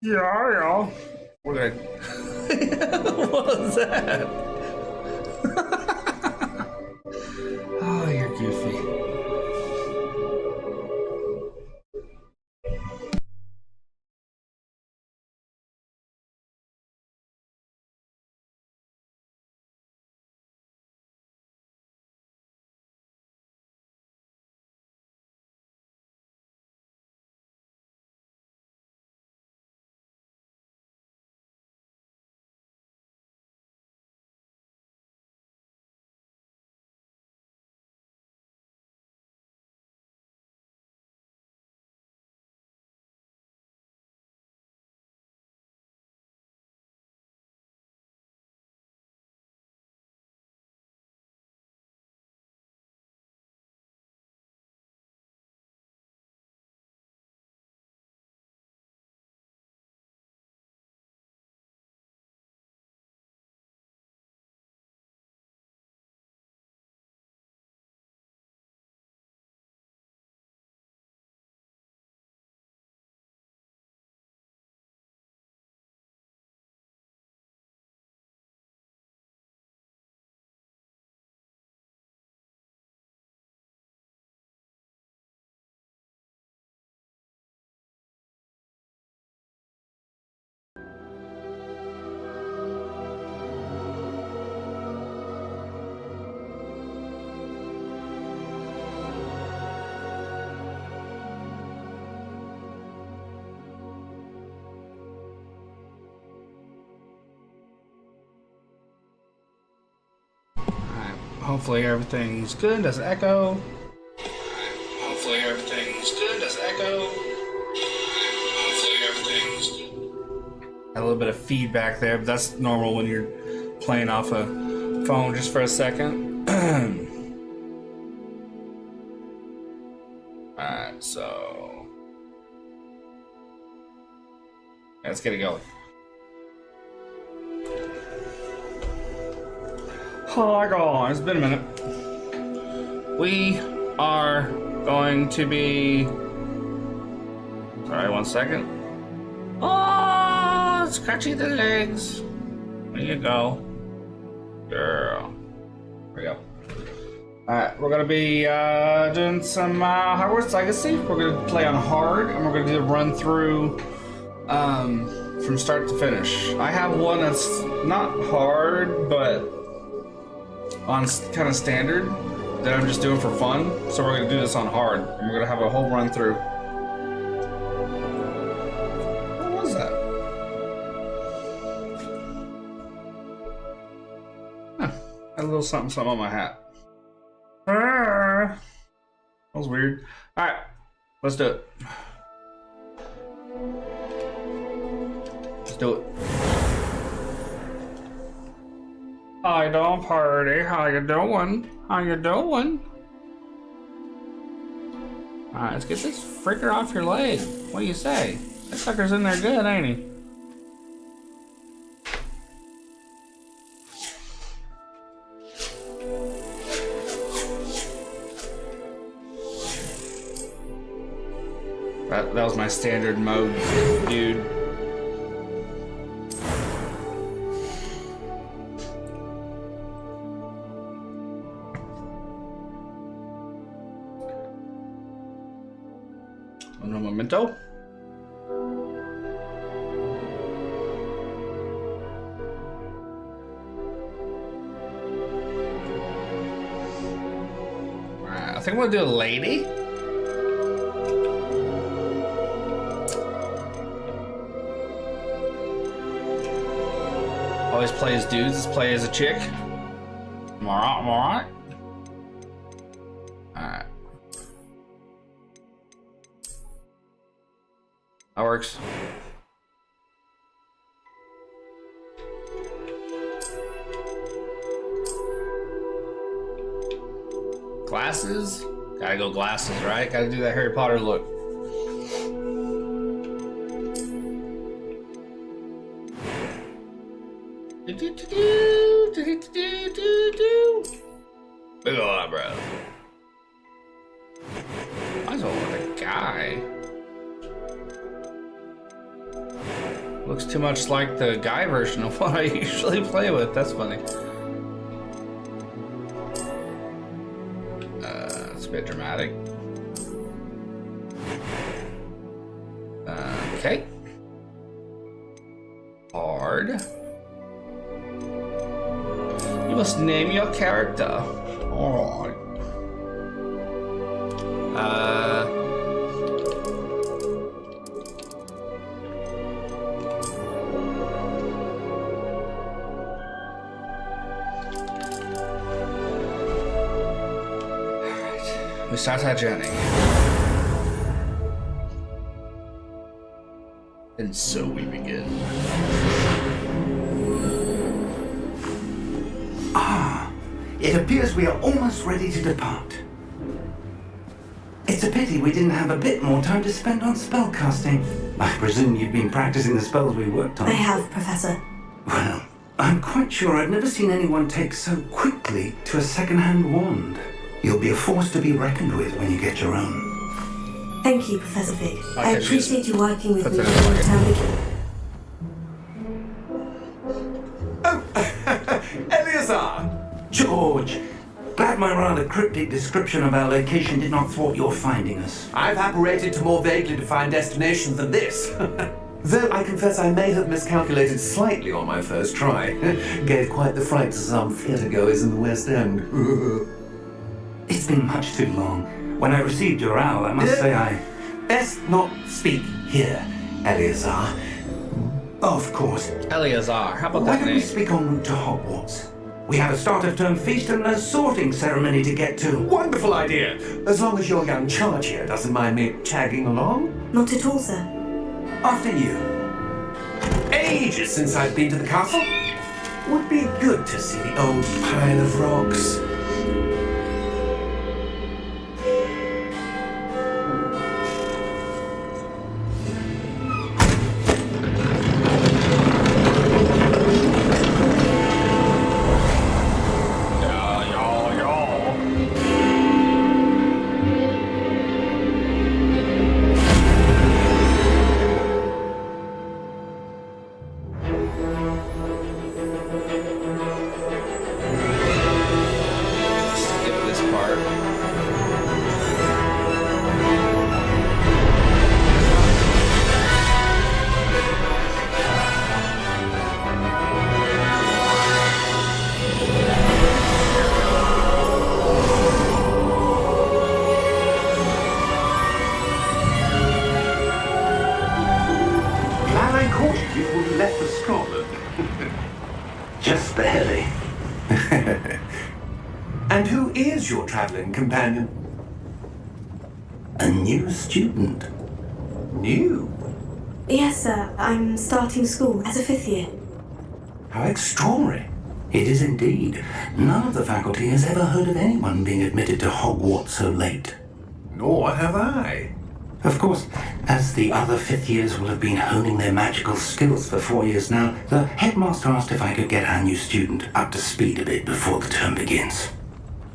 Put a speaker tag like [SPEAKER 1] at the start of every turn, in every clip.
[SPEAKER 1] Yeah, yeah. We're gonna. What was that? Oh, you're goofy. Hopefully everything's good. Does it echo? Hopefully everything's good. Does it echo? Hopefully everything's good. A little bit of feedback there, but that's normal when you're playing off a phone just for a second. Alright, so let's get it going. Hi guys, it's been a minute. We are going to be... Sorry, one second. Oh, scratchy the legs. There you go. Girl. There we go. Alright, we're gonna be doing some Hogwarts Legacy. We're gonna play on hard, and we're gonna do a run through from start to finish. I have one that's not hard, but on kind of standard that I'm just doing for fun. So we're gonna do this on hard, and we're gonna have a whole run through. What was that? Huh, had a little something something on my hat. That was weird. All right, let's do it. Let's do it. Hi, don't party. How you doing? How you doing? Alright, let's get this freaker off your leg. What do you say? That sucker's in there good, ain't he? That was my standard mode, dude. Un momento. Alright, I think I'm gonna do a lady. Always play as dudes, let's play as a chick. I'm alright, I'm alright. Alright. That works. Glasses? Gotta go glasses, right? Gotta do that Harry Potter look. Big ol' eyebrow. Might as well with a guy. Looks too much like the guy version of what I usually play with. That's funny. It's a bit dramatic. Okay. Hard. You must name your character. Alright. We start our journey. And so we begin.
[SPEAKER 2] It appears we are almost ready to depart. It's a pity we didn't have a bit more time to spend on spellcasting. I presume you've been practicing the spells we worked on.
[SPEAKER 3] I have, Professor.
[SPEAKER 2] Well, I'm quite sure I've never seen anyone take so quickly to a second-hand wand. You'll be a force to be reckoned with when you get your own.
[SPEAKER 3] Thank you, Professor Fig.
[SPEAKER 1] I
[SPEAKER 3] I appreciate you working with me before the term begins.
[SPEAKER 4] Eleazar!
[SPEAKER 2] George, glad my rather cryptic description of our location did not thwart your finding us.
[SPEAKER 4] I've apparated to more vaguely defined destinations than this. Though I confess I may have miscalculated slightly on my first try. Gave quite the fright to some theatre-goers in the West End.
[SPEAKER 2] It's been much too long. When I received your owl, I must say I...
[SPEAKER 4] Best not speak here, Eleazar.
[SPEAKER 2] Of course.
[SPEAKER 1] Eleazar, how about
[SPEAKER 2] Why
[SPEAKER 1] that
[SPEAKER 2] don't we
[SPEAKER 1] name?
[SPEAKER 2] speak en route to Hogwarts? We have a start-of-term feast and a sorting ceremony to get to.
[SPEAKER 4] Wonderful idea! As long as your young charge here doesn't mind me tagging along.
[SPEAKER 3] Not at all, sir.
[SPEAKER 2] After you.
[SPEAKER 4] Ages since I've been to the castle. Would be good to see the old pile of rocks.
[SPEAKER 1] Skip this part.
[SPEAKER 4] Glad I caught you before you left for Scotland.
[SPEAKER 2] Just barely.
[SPEAKER 4] And who is your travelling companion?
[SPEAKER 2] A new student.
[SPEAKER 4] New?
[SPEAKER 3] Yes, sir. I'm starting school as a 5th year.
[SPEAKER 4] How extraordinary.
[SPEAKER 2] It is indeed. None of the faculty has ever heard of anyone being admitted to Hogwarts so late.
[SPEAKER 4] Nor have I.
[SPEAKER 2] Of course, as the other 5th years will have been honing their magical skills for 4 years now, the headmaster asked if I could get our new student up to speed a bit before the term begins.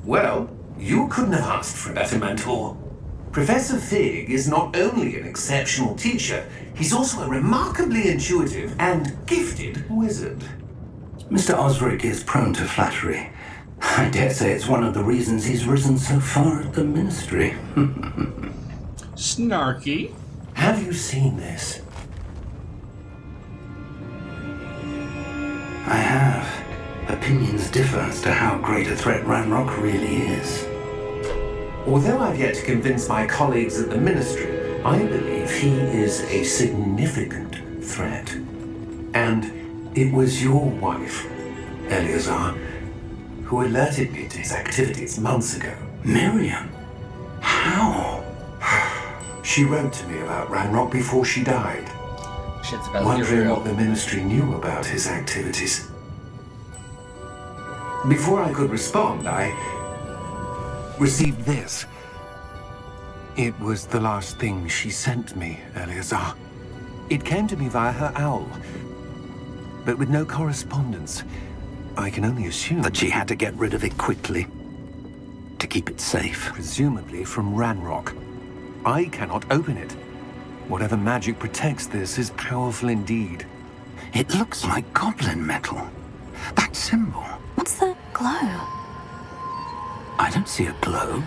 [SPEAKER 4] Well, you couldn't have asked for a better mentor. Professor Fig is not only an exceptional teacher, he's also a remarkably intuitive and gifted wizard.
[SPEAKER 2] Mr. Osric is prone to flattery. I dare say it's one of the reasons he's risen so far at the ministry.
[SPEAKER 1] Snarky.
[SPEAKER 4] Have you seen this?
[SPEAKER 2] I have. Opinions differ as to how great a threat Ranrock really is.
[SPEAKER 4] Although I've yet to convince my colleagues at the ministry, I believe he is a significant threat. And it was your wife, Eleazar, who alerted me to his activities months ago.
[SPEAKER 2] Miriam? How?
[SPEAKER 4] She wrote to me about Ranrock before she died,
[SPEAKER 1] Shit's about to get
[SPEAKER 4] wondering
[SPEAKER 1] real.
[SPEAKER 4] what the ministry knew about his activities. Before I could respond, I received this. It was the last thing she sent me, Eleazar. It came to me via her owl, but with no correspondence. I can only assume
[SPEAKER 2] That she had to get rid of it quickly. To keep it safe.
[SPEAKER 4] presumably from Ranrock. I cannot open it. Whatever magic protects this is powerful indeed.
[SPEAKER 2] It looks like goblin metal. That symbol.
[SPEAKER 3] What's the glow?
[SPEAKER 2] I don't see a glow.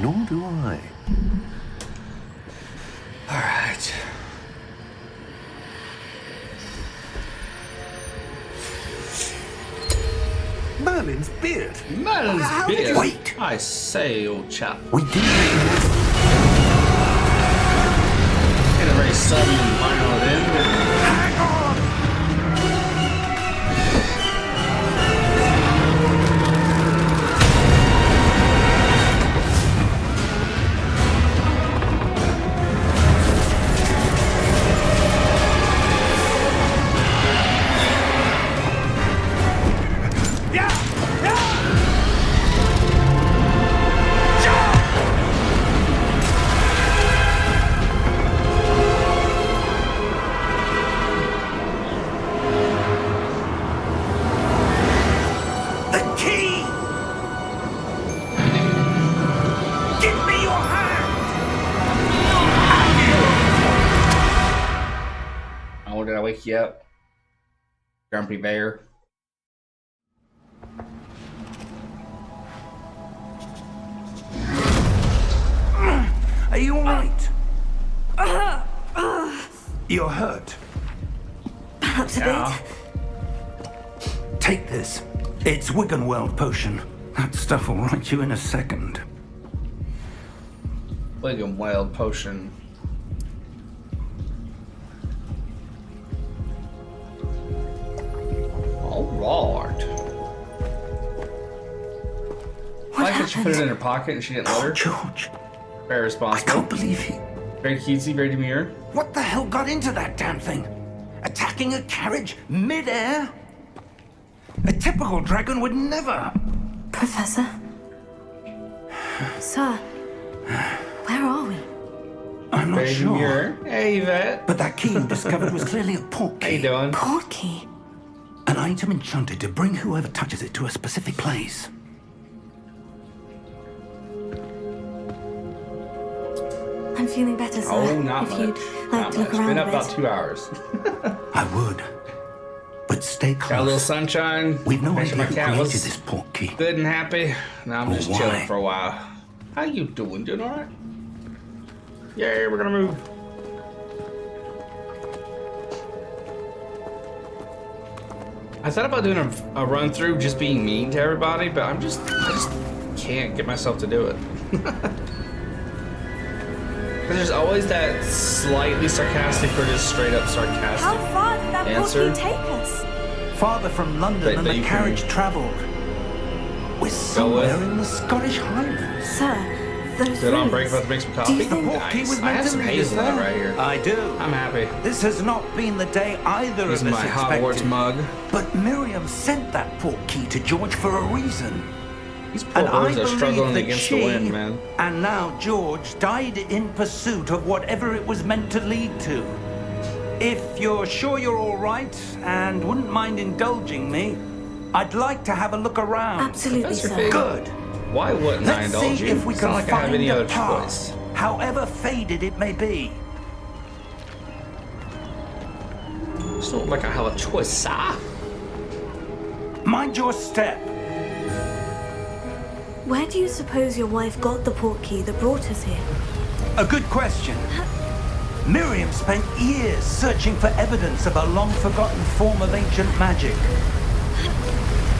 [SPEAKER 4] Nor do I.
[SPEAKER 1] All right.
[SPEAKER 4] Merlin's beard.
[SPEAKER 1] Merlin's
[SPEAKER 2] How did
[SPEAKER 1] beard.
[SPEAKER 2] you- Wait.
[SPEAKER 1] I say, old chap.
[SPEAKER 2] We did.
[SPEAKER 1] In a very sudden and violent end.
[SPEAKER 2] Hang on!
[SPEAKER 1] Oh, did I wake you up? Grumpy Bear.
[SPEAKER 2] Are you alright? You're hurt.
[SPEAKER 3] Perhaps a
[SPEAKER 1] Yeah.
[SPEAKER 3] bit.
[SPEAKER 2] Take this. It's Wiggenweld potion. That stuff will right you in a second.
[SPEAKER 1] William Wild potion. Alright. I like that she put it in her pocket and she didn't let her.
[SPEAKER 2] George,
[SPEAKER 1] Very
[SPEAKER 2] I
[SPEAKER 1] responsible.
[SPEAKER 2] can't believe he...
[SPEAKER 1] Very cutesy, very demure.
[SPEAKER 2] What the hell got into that damn thing? Attacking a carriage mid-air? A typical dragon would never.
[SPEAKER 3] Professor? Sir? Where are we?
[SPEAKER 2] I'm not
[SPEAKER 1] Very
[SPEAKER 2] sure.
[SPEAKER 1] demure. Hey, Yvette.
[SPEAKER 2] But that key you discovered was clearly a
[SPEAKER 1] How you
[SPEAKER 2] portkey.
[SPEAKER 1] doing?
[SPEAKER 3] Portkey?
[SPEAKER 2] An item enchanted to bring whoever touches it to a specific place.
[SPEAKER 3] I'm feeling better, sir.
[SPEAKER 1] Oh, not
[SPEAKER 3] if
[SPEAKER 1] much.
[SPEAKER 3] you'd like
[SPEAKER 1] Not
[SPEAKER 3] to look
[SPEAKER 1] much.
[SPEAKER 3] around
[SPEAKER 1] Been
[SPEAKER 3] a
[SPEAKER 1] up
[SPEAKER 3] bit.
[SPEAKER 1] about 2 hours.
[SPEAKER 2] I would. But stay
[SPEAKER 1] Got a little
[SPEAKER 2] close.
[SPEAKER 1] sunshine.
[SPEAKER 2] We've no
[SPEAKER 1] Make
[SPEAKER 2] idea
[SPEAKER 1] sure my
[SPEAKER 2] who
[SPEAKER 1] cat
[SPEAKER 2] created
[SPEAKER 1] was
[SPEAKER 2] this portkey.
[SPEAKER 1] good and happy. Now I'm
[SPEAKER 2] Or
[SPEAKER 1] just
[SPEAKER 2] why.
[SPEAKER 1] chilling for a while. How you doing? Doing all right? Yay, we're gonna move. I thought about doing a run through just being mean to everybody, but I just can't get myself to do it. Because there's always that slightly sarcastic or just straight up
[SPEAKER 3] How
[SPEAKER 1] sarcastic.
[SPEAKER 3] far did that
[SPEAKER 1] Answer.
[SPEAKER 3] portkey take us?
[SPEAKER 2] Farther from London
[SPEAKER 1] That-
[SPEAKER 2] than
[SPEAKER 1] that
[SPEAKER 2] the
[SPEAKER 1] you can
[SPEAKER 2] carriage travelled. We're somewhere in the Scottish Highlands.
[SPEAKER 3] Sir, those
[SPEAKER 1] Did on
[SPEAKER 3] runes.
[SPEAKER 1] break about to make some
[SPEAKER 3] Do
[SPEAKER 1] coffee?
[SPEAKER 3] you think-
[SPEAKER 2] The portkey was
[SPEAKER 1] I
[SPEAKER 2] meant
[SPEAKER 1] have
[SPEAKER 2] to
[SPEAKER 1] some
[SPEAKER 2] lead us
[SPEAKER 1] hazelnut
[SPEAKER 2] there.
[SPEAKER 1] right here.
[SPEAKER 2] I do.
[SPEAKER 1] I'm happy.
[SPEAKER 2] This has not been the day either
[SPEAKER 1] Using
[SPEAKER 2] of us
[SPEAKER 1] my
[SPEAKER 2] expected.
[SPEAKER 1] Hogwarts mug.
[SPEAKER 2] But Miriam sent that portkey to George for a reason.
[SPEAKER 1] These poor
[SPEAKER 2] And I
[SPEAKER 1] birds are
[SPEAKER 2] believe
[SPEAKER 1] struggling
[SPEAKER 2] that
[SPEAKER 1] against
[SPEAKER 2] she,
[SPEAKER 1] the wind, man.
[SPEAKER 2] and now George, died in pursuit of whatever it was meant to lead to. If you're sure you're all right and wouldn't mind indulging me, I'd like to have a look around.
[SPEAKER 3] Absolutely,
[SPEAKER 1] Professor
[SPEAKER 3] sir.
[SPEAKER 1] Fig.
[SPEAKER 2] Good.
[SPEAKER 1] Why wouldn't I
[SPEAKER 2] Let's
[SPEAKER 1] indulge
[SPEAKER 2] see
[SPEAKER 1] you?
[SPEAKER 2] if we
[SPEAKER 1] It's
[SPEAKER 2] can
[SPEAKER 1] not like I
[SPEAKER 2] find
[SPEAKER 1] have any
[SPEAKER 2] a
[SPEAKER 1] other
[SPEAKER 2] path,
[SPEAKER 1] choice.
[SPEAKER 2] however faded it may be.
[SPEAKER 1] It's not like I have a choice, sir.
[SPEAKER 2] Mind your step.
[SPEAKER 3] Where do you suppose your wife got the portkey that brought us here?
[SPEAKER 2] A good question. Miriam spent years searching for evidence of a long-forgotten form of ancient magic.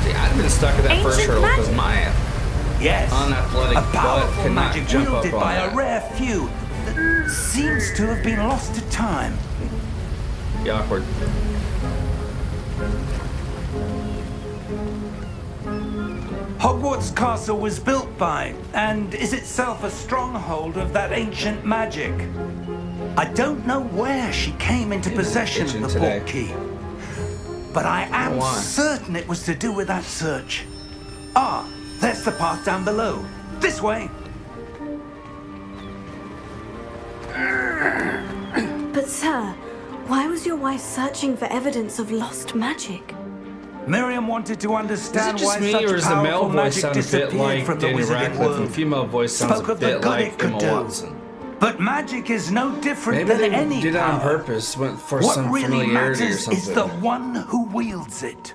[SPEAKER 1] See, I'd been stuck at that first
[SPEAKER 3] Ancient
[SPEAKER 1] hurdle because
[SPEAKER 3] magic?
[SPEAKER 1] my
[SPEAKER 2] Yes,
[SPEAKER 1] Unathletic
[SPEAKER 2] a
[SPEAKER 1] butt
[SPEAKER 2] powerful
[SPEAKER 1] could not
[SPEAKER 2] magic
[SPEAKER 1] jump up
[SPEAKER 2] wielded
[SPEAKER 1] on
[SPEAKER 2] by
[SPEAKER 1] that.
[SPEAKER 2] a rare few that seems to have been lost to time.
[SPEAKER 1] be awkward.
[SPEAKER 2] Hogwarts Castle was built by, and is itself a stronghold of that ancient magic. I don't know where she came into possession of
[SPEAKER 1] kitchen
[SPEAKER 2] the
[SPEAKER 1] today.
[SPEAKER 2] portkey, but I am
[SPEAKER 1] Why?
[SPEAKER 2] certain it was to do with that search. Ah, there's the path down below. This way.
[SPEAKER 3] But, sir, why was your wife searching for evidence of lost magic?
[SPEAKER 2] Miriam wanted to understand
[SPEAKER 1] Is it just
[SPEAKER 2] why
[SPEAKER 1] me,
[SPEAKER 2] such
[SPEAKER 1] or does the
[SPEAKER 2] powerful
[SPEAKER 1] male voice
[SPEAKER 2] magic
[SPEAKER 1] sound a bit
[SPEAKER 2] disappeared
[SPEAKER 1] like
[SPEAKER 2] from the
[SPEAKER 1] Daniel
[SPEAKER 2] wizarding
[SPEAKER 1] Radcliffe, and
[SPEAKER 2] world.
[SPEAKER 1] the female voice sounds
[SPEAKER 2] Spoke
[SPEAKER 1] a
[SPEAKER 2] of the
[SPEAKER 1] bit
[SPEAKER 2] good
[SPEAKER 1] like
[SPEAKER 2] it could
[SPEAKER 1] Emma
[SPEAKER 2] do.
[SPEAKER 1] Watson?
[SPEAKER 2] But magic is no different
[SPEAKER 1] Maybe
[SPEAKER 2] than
[SPEAKER 1] they
[SPEAKER 2] any
[SPEAKER 1] did it on
[SPEAKER 2] power.
[SPEAKER 1] purpose, went for
[SPEAKER 2] What
[SPEAKER 1] some
[SPEAKER 2] really
[SPEAKER 1] familiarity or
[SPEAKER 2] matters
[SPEAKER 1] something.
[SPEAKER 2] is the one who wields it.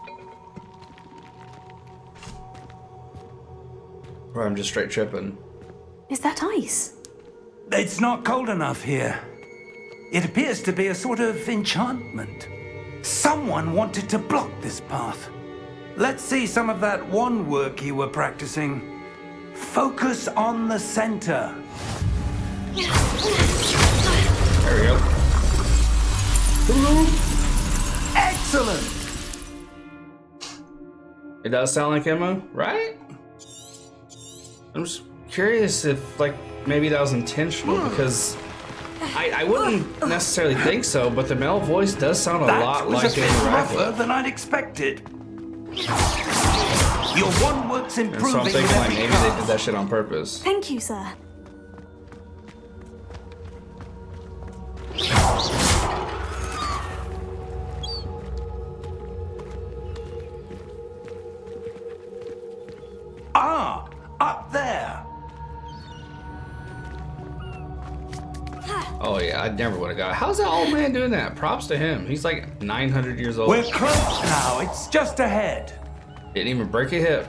[SPEAKER 1] Or I'm just straight tripping.
[SPEAKER 3] Is that ice?
[SPEAKER 2] It's not cold enough here. It appears to be a sort of enchantment. Someone wanted to block this path. Let's see some of that wand work you were practicing. Focus on the center.
[SPEAKER 1] There we go.
[SPEAKER 2] Excellent!
[SPEAKER 1] It does sound like Emma, right? I'm just curious if, like, maybe that was intentional, because I wouldn't necessarily think so, but the male voice does sound a
[SPEAKER 2] That
[SPEAKER 1] lot
[SPEAKER 2] was
[SPEAKER 1] like
[SPEAKER 2] a bit
[SPEAKER 1] Amy
[SPEAKER 2] rougher
[SPEAKER 1] Radcliffe.
[SPEAKER 2] than I'd expected. Your wand work's
[SPEAKER 1] And
[SPEAKER 2] improving
[SPEAKER 1] so I'm
[SPEAKER 2] with
[SPEAKER 1] thinking, like,
[SPEAKER 2] every
[SPEAKER 1] maybe they did
[SPEAKER 2] cast.
[SPEAKER 1] that shit on purpose.
[SPEAKER 3] Thank you, sir.
[SPEAKER 2] Ah, up there.
[SPEAKER 1] Oh yeah, I never would have got it. How's that old man doing that? Props to him. He's like 900 years old.
[SPEAKER 2] We're close now. It's just ahead.
[SPEAKER 1] Didn't even break a hip.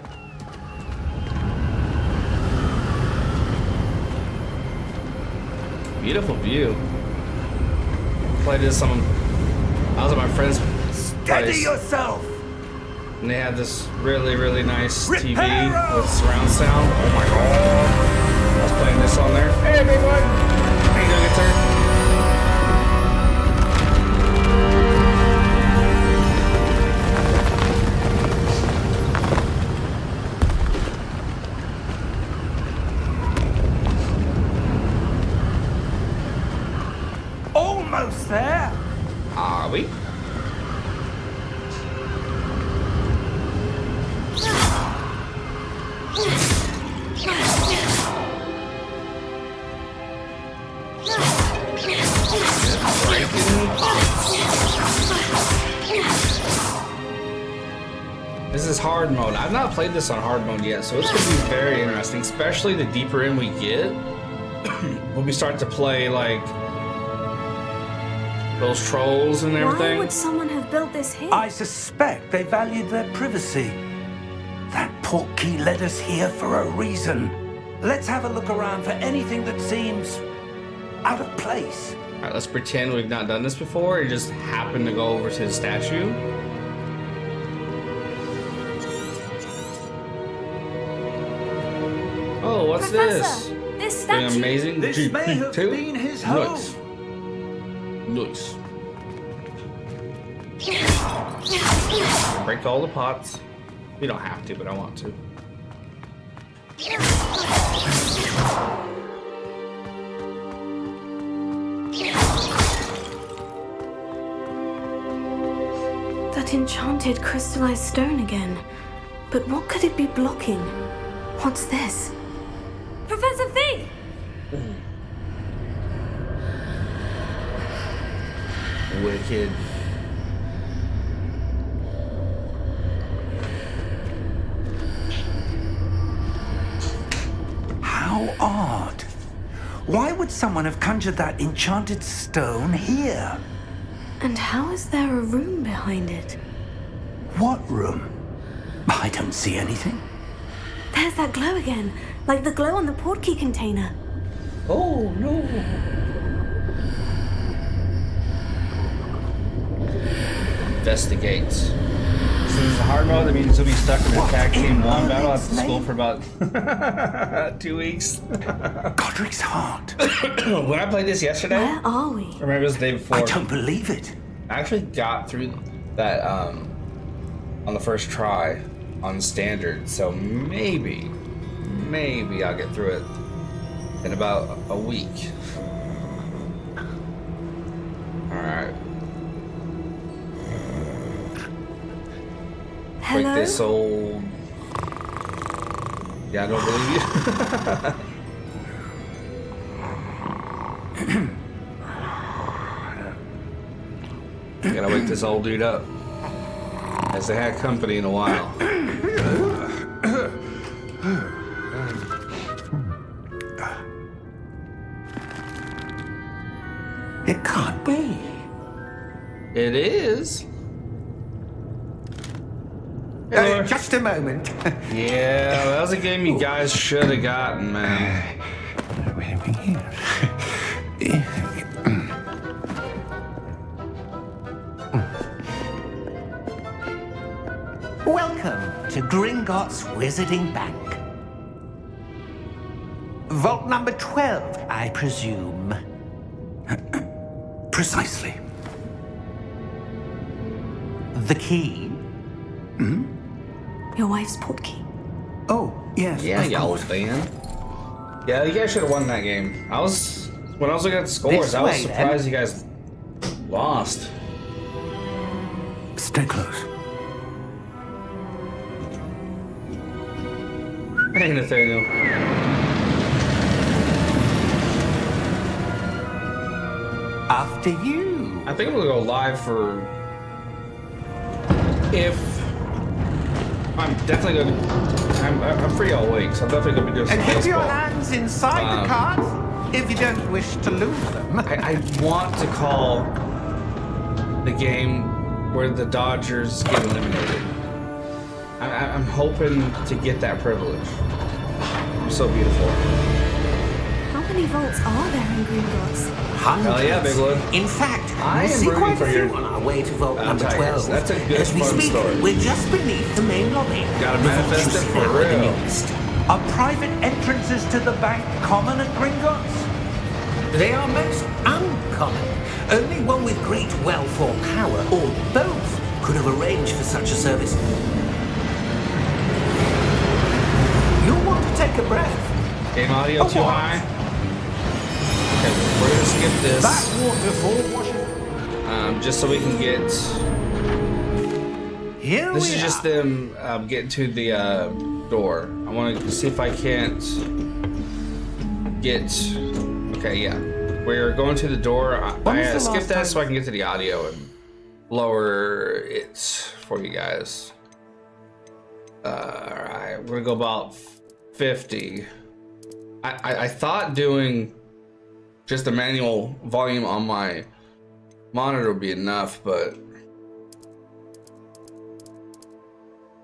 [SPEAKER 1] Beautiful view. Played this I was at my friend's
[SPEAKER 2] Steady
[SPEAKER 1] place,
[SPEAKER 2] yourself.
[SPEAKER 1] and they had this really, really nice TV
[SPEAKER 2] Reparo!
[SPEAKER 1] with surround sound. Oh my god. I was playing this on there. Hey, big one. How you doing, guitar?
[SPEAKER 2] Almost there.
[SPEAKER 1] Are we? This is hard mode. I've not played this on hard mode yet, so it's going to be very interesting, especially the deeper in we get. When we start to play, like, those trolls and
[SPEAKER 3] Why
[SPEAKER 1] everything.
[SPEAKER 3] would someone have built this here?
[SPEAKER 2] I suspect they valued their privacy. That portkey led us here for a reason. Let's have a look around for anything that seems out of place.
[SPEAKER 1] All right, let's pretend we've not done this before and just happen to go over to the statue. Oh, what's
[SPEAKER 3] Professor,
[SPEAKER 1] this?
[SPEAKER 3] this
[SPEAKER 1] Doing
[SPEAKER 3] statue.
[SPEAKER 1] amazing.
[SPEAKER 2] This may have
[SPEAKER 1] Two?
[SPEAKER 2] been his home.
[SPEAKER 1] Nice. Break all the pots. We don't have to, but I want to.
[SPEAKER 3] That enchanted crystallized stone again. But what could it be blocking? What's this? Professor Fig!
[SPEAKER 1] Wicked.
[SPEAKER 2] How odd. Why would someone have conjured that enchanted stone here?
[SPEAKER 3] And how is there a room behind it?
[SPEAKER 2] What room? I don't see anything.
[SPEAKER 3] There's that glow again, like the glow on the portkey container.
[SPEAKER 1] Oh no. Investigate. So this is hard mode. That means we'll be stuck in a
[SPEAKER 2] What
[SPEAKER 1] tag team
[SPEAKER 2] in
[SPEAKER 1] one battle at
[SPEAKER 2] Merlin's
[SPEAKER 1] the school
[SPEAKER 2] name?
[SPEAKER 1] for about 2 weeks.
[SPEAKER 2] Godric's heart.
[SPEAKER 1] When I played this yesterday,
[SPEAKER 3] Where are we?
[SPEAKER 1] or maybe it was the day before,
[SPEAKER 2] I don't believe it.
[SPEAKER 1] I actually got through that on the first try on standard. So maybe I'll get through it in about a week. All right.
[SPEAKER 3] Hello?
[SPEAKER 1] Break this old. Yeah, I don't believe you. Gotta wake this old dude up. Has they had company in a while.
[SPEAKER 4] It can't be.
[SPEAKER 1] It is. Hey, Laura.
[SPEAKER 4] Just a moment.
[SPEAKER 1] Yeah, that was a game you guys should have gotten, man.
[SPEAKER 4] Welcome to Gringotts Wizarding Bank. Vault number 12, I presume.
[SPEAKER 2] Precisely.
[SPEAKER 4] The key?
[SPEAKER 3] Your wife's portkey.
[SPEAKER 2] Oh, yes.
[SPEAKER 1] Yeah,
[SPEAKER 2] of
[SPEAKER 1] y'all
[SPEAKER 2] course.
[SPEAKER 1] fan. Yeah, you guys should have won that game. When I was looking at the scores,
[SPEAKER 4] This
[SPEAKER 1] I was
[SPEAKER 4] way, then.
[SPEAKER 1] surprised you guys lost.
[SPEAKER 2] Stay close.
[SPEAKER 1] Hey, Nathaniel.
[SPEAKER 4] After you.
[SPEAKER 1] I think we'll go live for if I'm definitely gonna. I'm pretty all awake, so I'm definitely gonna be doing some
[SPEAKER 4] And keep your
[SPEAKER 1] baseball.
[SPEAKER 4] hands inside the cards if you don't wish to lose them.
[SPEAKER 1] I want to call the game where the Dodgers get eliminated. I'm hoping to get that privilege. So beautiful.
[SPEAKER 3] How many vaults are there in Gringotts?
[SPEAKER 4] Hundreds.
[SPEAKER 1] Hell yeah, big one.
[SPEAKER 4] In fact,
[SPEAKER 1] I
[SPEAKER 4] we
[SPEAKER 1] am
[SPEAKER 4] see
[SPEAKER 1] rooting
[SPEAKER 4] quite
[SPEAKER 1] for
[SPEAKER 4] a few
[SPEAKER 1] your
[SPEAKER 4] on our way to vault number
[SPEAKER 1] Tigers.
[SPEAKER 4] 12.
[SPEAKER 1] That's a good,
[SPEAKER 4] As we
[SPEAKER 1] fun
[SPEAKER 4] speak,
[SPEAKER 1] story.
[SPEAKER 4] we're just beneath the main lobby.
[SPEAKER 1] Gotta
[SPEAKER 4] The vault
[SPEAKER 1] manifest
[SPEAKER 4] you
[SPEAKER 1] it
[SPEAKER 4] see
[SPEAKER 1] for
[SPEAKER 4] now with the
[SPEAKER 1] real.
[SPEAKER 4] newest. Are private entrances to the bank common at Gringotts? They are most uncommon. Only one with great wealth or power, or both, could have arranged for such a service. You'll want to take a breath.
[SPEAKER 1] Game audio too
[SPEAKER 4] what?
[SPEAKER 1] high. Okay, we're gonna skip this.
[SPEAKER 4] That waterfall washes.
[SPEAKER 1] Just so we can get.
[SPEAKER 4] Here
[SPEAKER 1] This
[SPEAKER 4] we
[SPEAKER 1] is just
[SPEAKER 4] are.
[SPEAKER 1] them getting to the door. I want to see if I can't get. Okay, yeah. We're going to the door.
[SPEAKER 4] When was
[SPEAKER 1] I
[SPEAKER 4] the
[SPEAKER 1] skipped
[SPEAKER 4] last
[SPEAKER 1] that
[SPEAKER 4] time-
[SPEAKER 1] so I can get to the audio and lower it for you guys. Alright, we're gonna go about 50. I thought doing just a manual volume on my monitor would be enough, but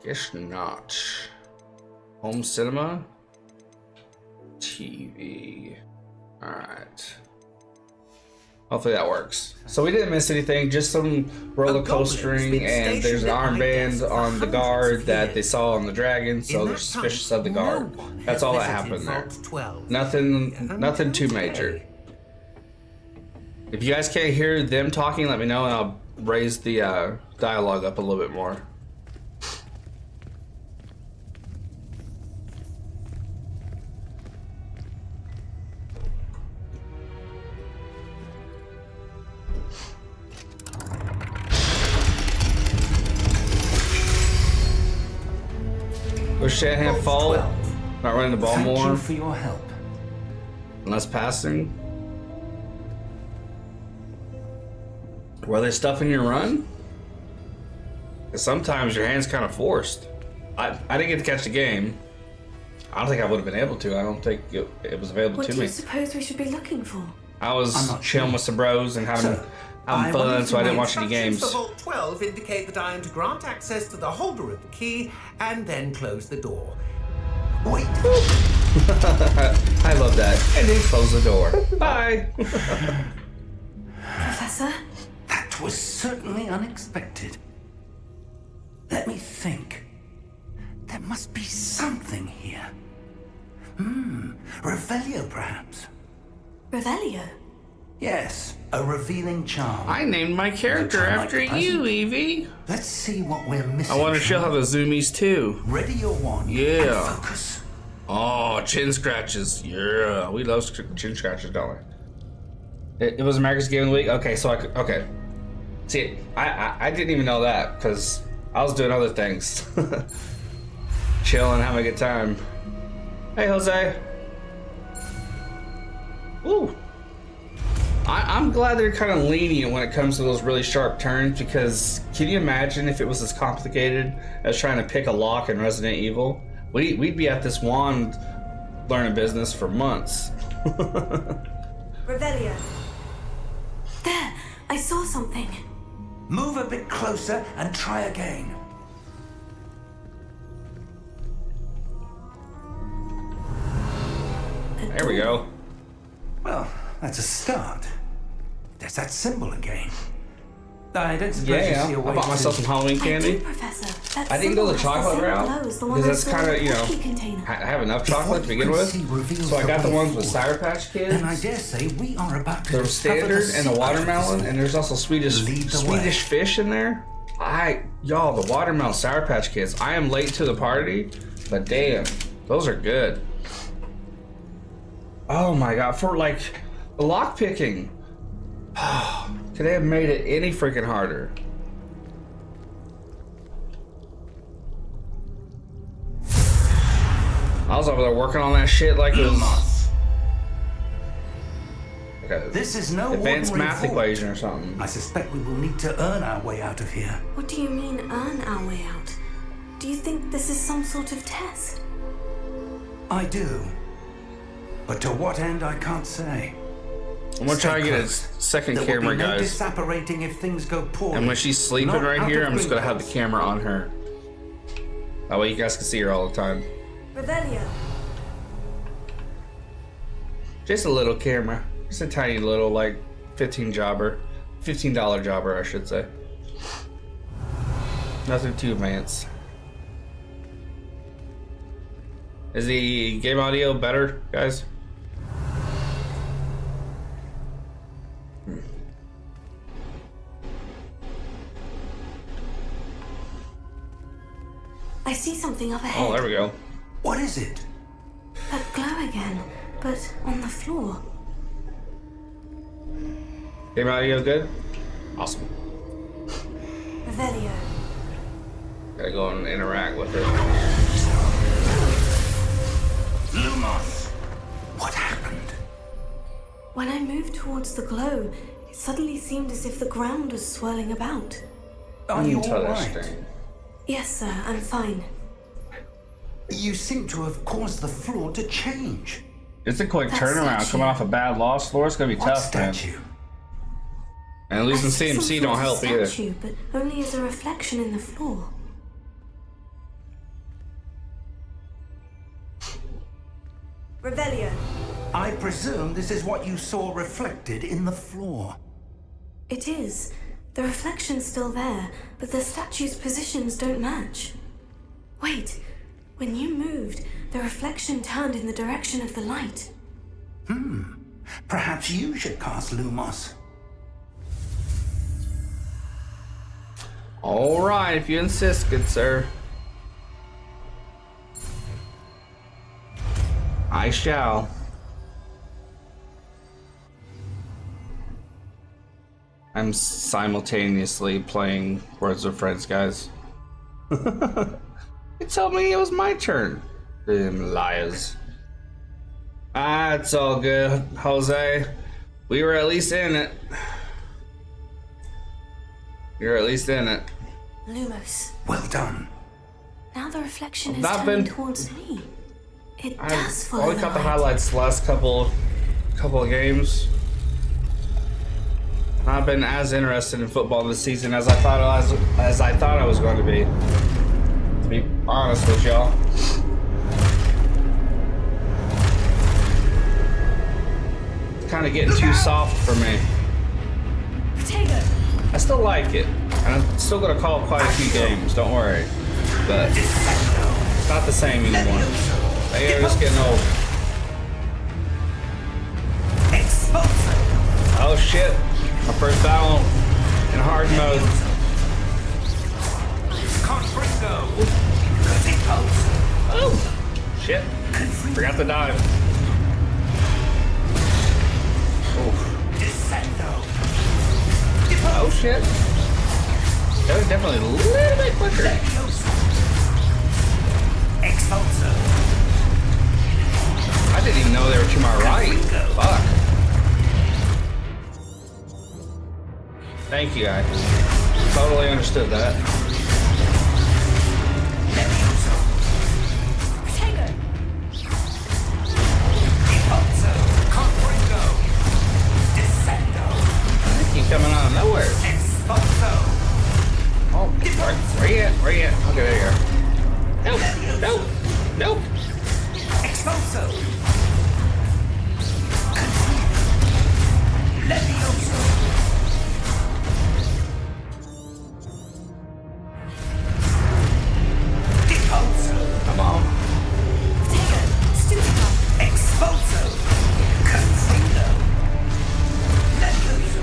[SPEAKER 1] guess not. Home cinema, TV. All right. Hopefully that works. So we didn't miss anything. Just some roller coastering, and there's an armband on the guard that they saw on the dragon, so they're suspicious of the guard. That's all that happened there. Nothing too major. If you guys can't hear them talking, let me know, and I'll raise the dialogue up a little bit more. Wish Shanahan fall. Not running the ball
[SPEAKER 2] Thank
[SPEAKER 1] more.
[SPEAKER 2] you for your help.
[SPEAKER 1] Less passing. Were they stuffing your run? 'Cause sometimes your hand's kind of forced. I didn't get to catch the game. I don't think I would have been able to. I don't think it was available
[SPEAKER 3] What
[SPEAKER 1] to
[SPEAKER 3] do you
[SPEAKER 1] me.
[SPEAKER 3] suppose we should be looking for?
[SPEAKER 1] I
[SPEAKER 2] I'm
[SPEAKER 1] was
[SPEAKER 2] not
[SPEAKER 1] chilling
[SPEAKER 2] sure.
[SPEAKER 1] with some bros and having
[SPEAKER 2] I wonder
[SPEAKER 1] fun,
[SPEAKER 2] if
[SPEAKER 1] so I
[SPEAKER 2] you
[SPEAKER 1] didn't
[SPEAKER 2] might
[SPEAKER 1] watch any
[SPEAKER 4] Instructions
[SPEAKER 1] games.
[SPEAKER 4] for Vault 12 indicate that I am to grant access to the holder of the key and then close the door. Wait.
[SPEAKER 1] I love that. And then close the door. Bye.
[SPEAKER 3] Professor?
[SPEAKER 2] That was certainly unexpected. Let me think. There must be something here. Revelio, perhaps.
[SPEAKER 3] Revelio?
[SPEAKER 2] Yes, a revealing charm.
[SPEAKER 1] I named my character
[SPEAKER 2] Looks like
[SPEAKER 1] after
[SPEAKER 2] a
[SPEAKER 1] you,
[SPEAKER 2] present.
[SPEAKER 1] Evie.
[SPEAKER 2] Let's see what we're missing.
[SPEAKER 1] I want to show
[SPEAKER 2] shall
[SPEAKER 1] how the zoomies too.
[SPEAKER 2] we? Ready your wand.
[SPEAKER 1] Yeah.
[SPEAKER 2] And focus.
[SPEAKER 1] Oh, chin scratches. Yeah, we love chin scratches, don't we? It was America's Game of the Week. Okay, so okay. See, I didn't even know that because I was doing other things, chilling, having a good time. Hey, Jose. Ooh. I'm glad they're kind of lenient when it comes to those really sharp turns, because can you imagine if it was as complicated as trying to pick a lock in Resident Evil? We'd be at this wand learning business for months.
[SPEAKER 3] Revelio. There I saw something.
[SPEAKER 2] Move a bit closer and try again.
[SPEAKER 1] There we go.
[SPEAKER 2] Well, that's a start. There's that symbol again. I don't suppose you
[SPEAKER 1] Yeah,
[SPEAKER 2] see a way
[SPEAKER 1] I bought myself some Halloween
[SPEAKER 3] I
[SPEAKER 1] candy.
[SPEAKER 3] do, Professor. That
[SPEAKER 1] I didn't go the
[SPEAKER 3] symbol has
[SPEAKER 1] chocolate
[SPEAKER 3] same
[SPEAKER 1] route
[SPEAKER 3] glow as the one
[SPEAKER 1] because
[SPEAKER 3] I
[SPEAKER 1] that's
[SPEAKER 3] saw
[SPEAKER 1] kind
[SPEAKER 3] in
[SPEAKER 1] of,
[SPEAKER 3] the cookie container.
[SPEAKER 1] I have enough
[SPEAKER 2] If
[SPEAKER 1] chocolate
[SPEAKER 2] what
[SPEAKER 1] to begin
[SPEAKER 2] you can
[SPEAKER 1] with.
[SPEAKER 2] see reveals
[SPEAKER 1] So I got the
[SPEAKER 2] way
[SPEAKER 1] ones with
[SPEAKER 2] forward,
[SPEAKER 1] Sour Patch Kids.
[SPEAKER 2] then I dare say we are about to
[SPEAKER 1] The
[SPEAKER 2] discover
[SPEAKER 1] standard and the
[SPEAKER 2] secret of
[SPEAKER 1] watermelon,
[SPEAKER 2] this
[SPEAKER 1] and there's also
[SPEAKER 2] Lead the way.
[SPEAKER 1] Swedish fish in there. Y'all, the watermelon Sour Patch Kids. I am late to the party, but damn, those are good. Oh my god, for like the lock picking. Could they have made it any freaking harder? I was over there working on that shit like it was like a
[SPEAKER 2] This is no
[SPEAKER 1] advanced
[SPEAKER 2] ordinary
[SPEAKER 1] math
[SPEAKER 2] vault.
[SPEAKER 1] equation or something.
[SPEAKER 2] I suspect we will need to earn our way out of here.
[SPEAKER 3] What do you mean, earn our way out? Do you think this is some sort of test?
[SPEAKER 2] I do. But to what end, I can't say.
[SPEAKER 1] I'm gonna try
[SPEAKER 2] Stay
[SPEAKER 1] to get a
[SPEAKER 2] close.
[SPEAKER 1] second
[SPEAKER 2] There
[SPEAKER 1] camera,
[SPEAKER 2] will be no
[SPEAKER 1] guys.
[SPEAKER 2] disapparating if things go poorly.
[SPEAKER 1] And when she's sleeping
[SPEAKER 2] Not
[SPEAKER 1] right
[SPEAKER 2] out
[SPEAKER 1] here,
[SPEAKER 2] of
[SPEAKER 1] I'm just gonna have the
[SPEAKER 2] Gringotts.
[SPEAKER 1] camera on her. That way you guys can see her all the time.
[SPEAKER 3] Revelio.
[SPEAKER 1] Just a little camera. Just a tiny little, like, $15 jobber, I should say. Nothing too advanced. Is the game audio better, guys?
[SPEAKER 3] I see something up ahead.
[SPEAKER 1] Oh, there we go.
[SPEAKER 2] What is it?
[SPEAKER 3] That glow again, but on the floor.
[SPEAKER 1] Game audio good? Awesome.
[SPEAKER 3] Revelio.
[SPEAKER 1] Gotta go and interact with it.
[SPEAKER 2] Lumos! What happened?
[SPEAKER 3] When I moved towards the glow, it suddenly seemed as if the ground was swirling about.
[SPEAKER 2] Are you all right?
[SPEAKER 1] Interesting.
[SPEAKER 3] Yes, sir, I'm fine.
[SPEAKER 2] You seem to have caused the floor to change.
[SPEAKER 1] It's a quick
[SPEAKER 3] That
[SPEAKER 1] turnaround.
[SPEAKER 3] statue.
[SPEAKER 1] Coming off a bad loss floor, it's gonna be
[SPEAKER 2] What
[SPEAKER 1] tough, man.
[SPEAKER 2] statue?
[SPEAKER 1] And losing
[SPEAKER 3] I see some
[SPEAKER 1] CMC
[SPEAKER 3] sort
[SPEAKER 1] don't
[SPEAKER 3] of
[SPEAKER 1] help either.
[SPEAKER 3] statue, but only as a reflection in the floor. Revelio.
[SPEAKER 2] I presume this is what you saw reflected in the floor.
[SPEAKER 3] It is. The reflection's still there, but the statue's positions don't match. Wait, when you moved, the reflection turned in the direction of the light.
[SPEAKER 2] Perhaps you should cast Lumos.
[SPEAKER 1] All right, if you insist, good sir. I shall. I'm simultaneously playing Words with Friends, guys. It told me it was my turn. Them liars. Ah, it's all good, Jose. We were at least in it. We were at least in it.
[SPEAKER 3] Lumos.
[SPEAKER 2] Well done.
[SPEAKER 3] Now the reflection is
[SPEAKER 1] Not
[SPEAKER 3] turning
[SPEAKER 1] been-
[SPEAKER 3] towards me. It
[SPEAKER 1] I
[SPEAKER 3] does follow
[SPEAKER 1] only
[SPEAKER 3] the
[SPEAKER 1] caught the
[SPEAKER 3] light.
[SPEAKER 1] highlights the last couple of games. Not been as interested in football this season as I thought I was going to be. To be honest with y'all. It's kind of getting too soft for me.
[SPEAKER 3] Potato.
[SPEAKER 1] I still like it, and I'm still gonna call quite a few games. Don't worry, but it's not the same anymore. They are just getting old. Oh shit! My first battle in hard mode. Oh shit! Forgot to dive. Oof. Oh shit! That was definitely a little bit quicker. I didn't even know they were to my right. Fuck. Thank you, guys. Totally understood that.
[SPEAKER 3] Potato.
[SPEAKER 1] I keep coming out of nowhere.
[SPEAKER 2] Expulso.
[SPEAKER 1] Oh, where you at? Where you at? Okay, there you are. Nope, nope, nope.
[SPEAKER 2] Expulso. Levioso. Expulso.
[SPEAKER 1] Come on.
[SPEAKER 2] Expulso. Confundo. Levioso.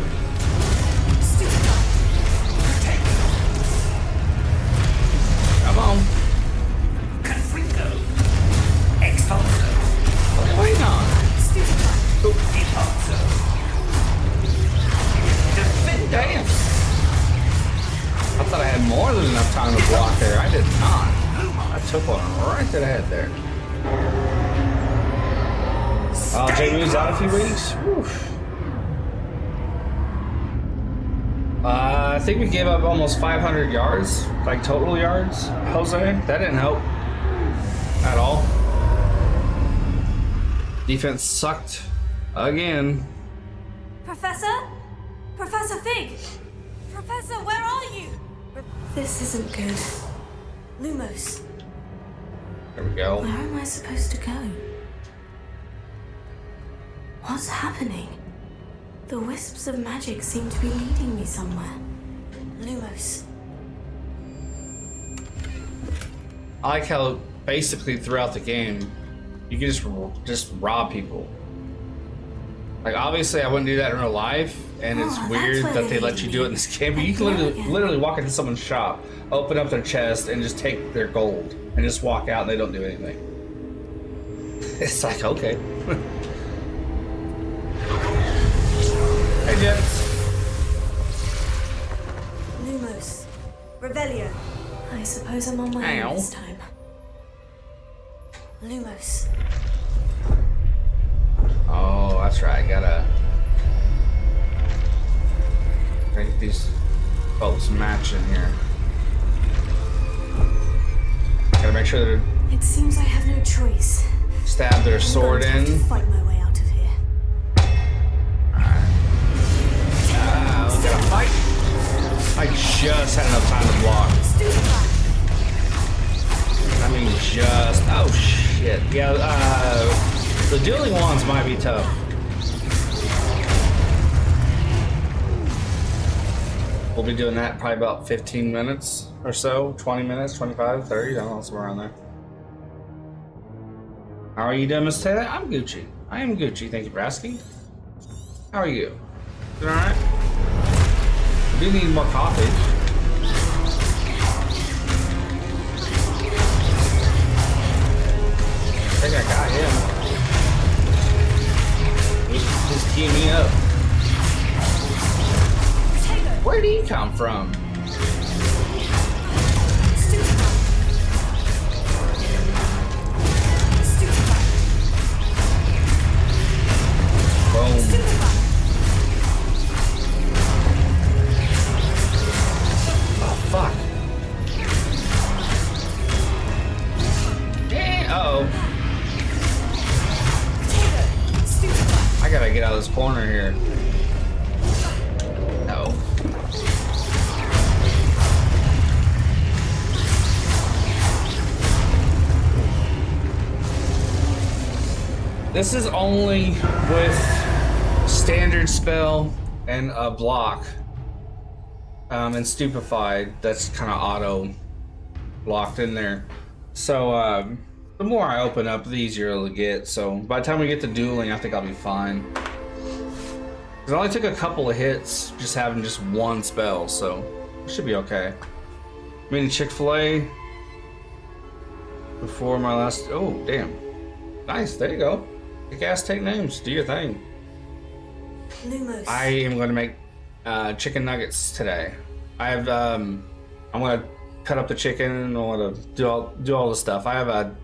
[SPEAKER 1] Come on.
[SPEAKER 2] Confundo. Expulso.
[SPEAKER 1] What are you waiting on?
[SPEAKER 2] Expulso. Defendo.
[SPEAKER 1] Damn. I thought I had more than enough time to block there. I did not. I took one right to the head there. Oh, JB's out a few weeks. Oof. I think we gave up almost 500 yards, like total yards, Jose. That didn't help at all. Defense sucked again.
[SPEAKER 3] Professor? Professor Fig! Professor, where are you? This isn't good. Lumos,
[SPEAKER 1] There we go.
[SPEAKER 3] where am I supposed to go? What's happening? The wisps of magic seem to be leading me somewhere. Lumos.
[SPEAKER 1] I like how basically throughout the game, you can just rob people. Like obviously I wouldn't do that in real life, and it's
[SPEAKER 3] that's
[SPEAKER 1] weird
[SPEAKER 3] where
[SPEAKER 1] that
[SPEAKER 3] they
[SPEAKER 1] they let
[SPEAKER 3] lead
[SPEAKER 1] you
[SPEAKER 3] me.
[SPEAKER 1] do it in this game. But you can literally walk into someone's shop, open up their chest, and just take their gold, and just walk out, and they don't do anything. It's like okay. Hey Jets.
[SPEAKER 3] Lumos. Revelio. I suppose I'm on my
[SPEAKER 1] Ow.
[SPEAKER 3] own this time. Lumos.
[SPEAKER 1] Oh, that's right. Gotta get these folks matching here. Gotta make sure they're
[SPEAKER 3] It seems I have no choice.
[SPEAKER 1] stab their sword
[SPEAKER 3] I'm going to have
[SPEAKER 1] in.
[SPEAKER 3] to fight my way out of here.
[SPEAKER 1] We gotta fight. I just had enough time to block. I mean, just. Oh shit. Yeah. The dueling wands might be tough. We'll be doing that probably about 15 minutes or so, 20 minutes, 25, 30, I don't know, somewhere around there. How are you doing, Miss Taylor? I'm Gucci. I am Gucci, thank you for asking. How are you? Doing alright? I do need more coffee. I think I got him. He's teeing me up. Where did he come from? Boom. Oh, fuck. Uh-oh. I gotta get out of this corner here. No. This is only with standard spell and a block. And stupefied, that's kind of auto locked in there. So the more I open up, the easier it'll get. So by the time we get to dueling, I think I'll be fine. It only took a couple of hits just having just one spell, so it should be okay. Mini Chick-fil-A before my last. Oh, damn. Nice, there you go. Kick ass, take names, do your thing.
[SPEAKER 3] Lumos.
[SPEAKER 1] I am going to make chicken nuggets today. I have I'm going to cut up the chicken and I want to do all the stuff. I have a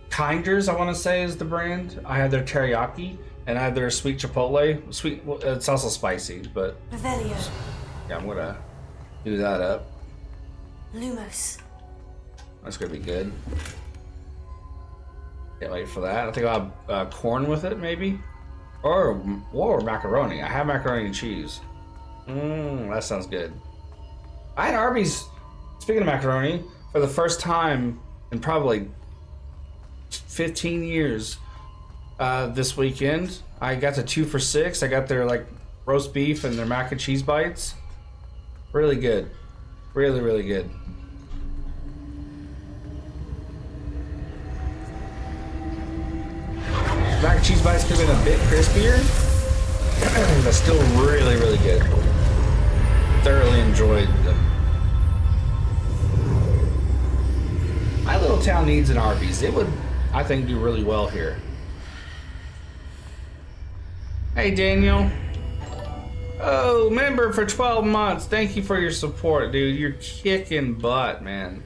[SPEAKER 1] Kinders, I want to say is the brand. I have their teriyaki and I have their sweet chipotle. Sweet, it's also spicy, but
[SPEAKER 3] Revelio.
[SPEAKER 1] yeah, I'm going to do that up.
[SPEAKER 3] Lumos.
[SPEAKER 1] That's going to be good. Can't wait for that. I think I'll have corn with it, maybe, or macaroni. I have macaroni and cheese. That sounds good. I had Arby's, speaking of macaroni, for the first time in probably 15 years this weekend. I got the 2 for $6. I got their like roast beef and their mac and cheese bites. Really good. Really, really good. Mac and cheese bites could have been a bit crispier, but still really, really good. Thoroughly enjoyed them. My little town needs an Arby's. It would, I think, do really well here. Hey, Daniel. Oh, member for 12 months. Thank you for your support, dude. You're kicking butt, man.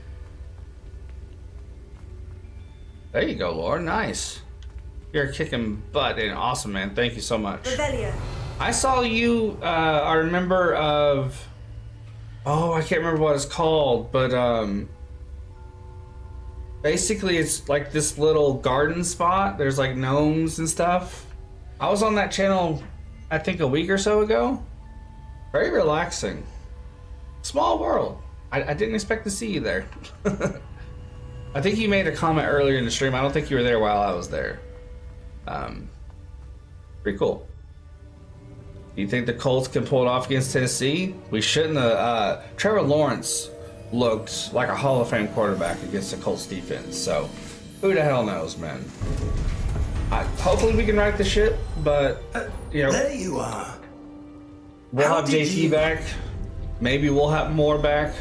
[SPEAKER 1] There you go, Laura. Nice. You're kicking butt and awesome, man. Thank you so much.
[SPEAKER 3] Revelio.
[SPEAKER 1] I saw you are a member of... Oh, I can't remember what it's called, but basically it's like this little garden spot. There's like gnomes and stuff. I was on that channel, I think a week or so ago. Very relaxing. Small world. I didn't expect to see you there. I think you made a comment earlier in the stream. I don't think you were there while I was there. Pretty cool. Do you think the Colts can pull it off against Tennessee? We shouldn't have. Trevor Lawrence looked like a Hall of Fame quarterback against the Colts defense. So, who the hell knows, man? Hopefully we can right the ship, but, you know.
[SPEAKER 2] There you are.
[SPEAKER 1] We'll
[SPEAKER 2] How
[SPEAKER 1] have
[SPEAKER 2] did
[SPEAKER 1] JT
[SPEAKER 2] you-
[SPEAKER 1] back. Maybe we'll have more back.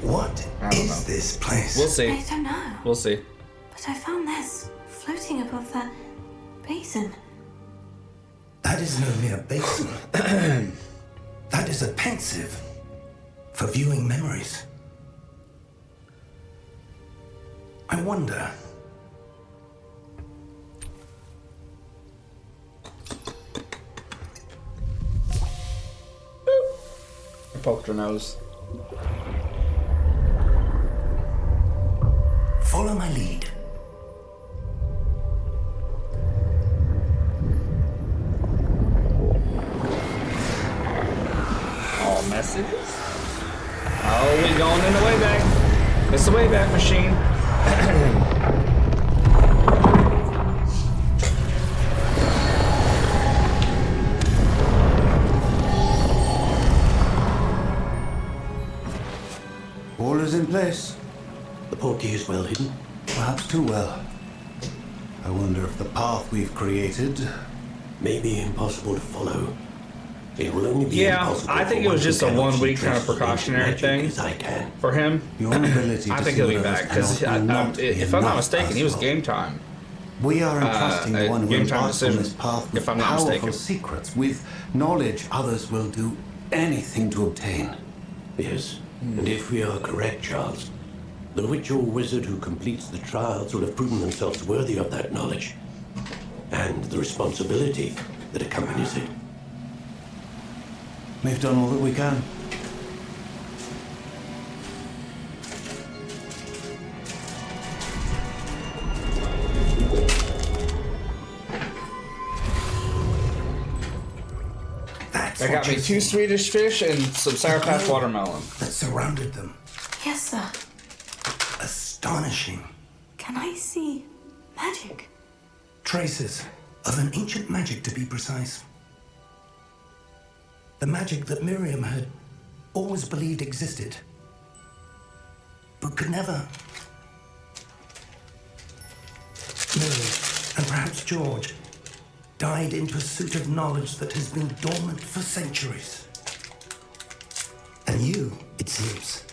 [SPEAKER 2] What
[SPEAKER 1] I don't
[SPEAKER 2] is
[SPEAKER 1] know.
[SPEAKER 2] this place?
[SPEAKER 1] We'll see.
[SPEAKER 3] I don't know.
[SPEAKER 1] We'll see.
[SPEAKER 3] But I found this floating above that basin.
[SPEAKER 2] That is no mere basin. That is a pensive for viewing memories. I wonder.
[SPEAKER 1] I poked her nose.
[SPEAKER 2] Follow my lead.
[SPEAKER 1] All messages? Oh, we going in the Wayback. It's the Wayback Machine.
[SPEAKER 5] All is in place.
[SPEAKER 4] The portkey is well hidden.
[SPEAKER 5] Perhaps too well. I wonder if the path we've created...
[SPEAKER 4] May be impossible to follow. It will only be
[SPEAKER 1] Yeah,
[SPEAKER 4] impossible
[SPEAKER 1] I think
[SPEAKER 4] for
[SPEAKER 1] it was
[SPEAKER 4] one
[SPEAKER 1] just
[SPEAKER 4] who
[SPEAKER 1] a
[SPEAKER 4] cannot
[SPEAKER 1] 1 week
[SPEAKER 4] see
[SPEAKER 1] kind of
[SPEAKER 4] traces
[SPEAKER 1] precautionary
[SPEAKER 4] ancient magic
[SPEAKER 1] thing
[SPEAKER 4] as I can.
[SPEAKER 1] for him.
[SPEAKER 5] Your ability
[SPEAKER 1] I
[SPEAKER 5] to
[SPEAKER 1] think
[SPEAKER 5] see
[SPEAKER 1] he'll be
[SPEAKER 5] what
[SPEAKER 1] back
[SPEAKER 5] others
[SPEAKER 1] because
[SPEAKER 5] cannot will not be
[SPEAKER 1] if I'm not
[SPEAKER 5] enough,
[SPEAKER 1] mistaken, he was
[SPEAKER 5] Oswald.
[SPEAKER 1] game time.
[SPEAKER 5] We are entrusting the one who
[SPEAKER 1] game time
[SPEAKER 5] embarks on
[SPEAKER 1] decision,
[SPEAKER 5] this path with
[SPEAKER 1] if I'm not
[SPEAKER 5] powerful
[SPEAKER 1] mistaken.
[SPEAKER 5] secrets, with knowledge others will do anything to obtain.
[SPEAKER 4] Yes, and if we are correct, Charles, the witch or wizard who completes the trials will have proven themselves worthy of that knowledge and the responsibility that accompanies it.
[SPEAKER 5] We've done all that we can.
[SPEAKER 2] That's
[SPEAKER 1] I got
[SPEAKER 2] what
[SPEAKER 1] me
[SPEAKER 2] you
[SPEAKER 1] 2
[SPEAKER 2] see
[SPEAKER 1] Swedish fish and some Sour Patch watermelon.
[SPEAKER 2] that surrounded them.
[SPEAKER 3] Yes, sir.
[SPEAKER 2] Astonishing.
[SPEAKER 3] Can I see magic?
[SPEAKER 2] Traces of an ancient magic, to be precise. The magic that Miriam had always believed existed, but could never. Miriam, and perhaps George, died in pursuit of knowledge that has been dormant for centuries. And you, it seems,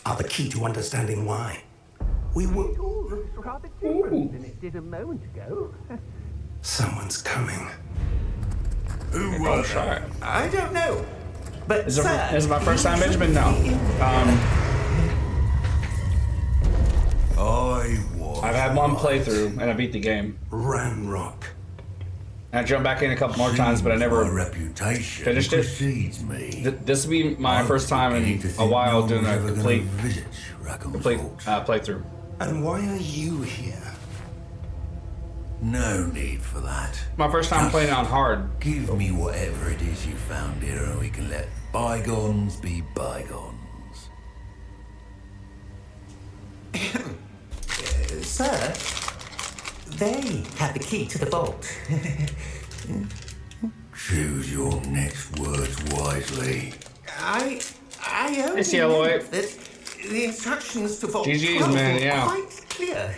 [SPEAKER 2] are the key to understanding why. We will.
[SPEAKER 6] Looks rather different than it did a moment ago.
[SPEAKER 2] Someone's coming.
[SPEAKER 1] Who was that?
[SPEAKER 6] I don't know. But
[SPEAKER 1] Is it my first time, Benjamin? No. I've had 1 playthrough and I beat the game.
[SPEAKER 2] Ranrock.
[SPEAKER 1] I jumped back in a couple more times, but I never
[SPEAKER 7] reputation
[SPEAKER 1] finished it.
[SPEAKER 7] precedes me.
[SPEAKER 1] This will be my first time in a while doing a complete playthrough.
[SPEAKER 2] And why are you here?
[SPEAKER 7] No need for that.
[SPEAKER 1] My first time playing it on hard.
[SPEAKER 7] Give me whatever it is you found here and we we can let bygones be bygones.
[SPEAKER 8] Sir, they have the key to the vault.
[SPEAKER 7] Choose your next words wisely.
[SPEAKER 8] I only
[SPEAKER 1] It's yellow.
[SPEAKER 8] meant that the instructions to vault
[SPEAKER 1] GG's,
[SPEAKER 8] 12
[SPEAKER 1] man,
[SPEAKER 8] were
[SPEAKER 1] yeah.
[SPEAKER 8] quite clear.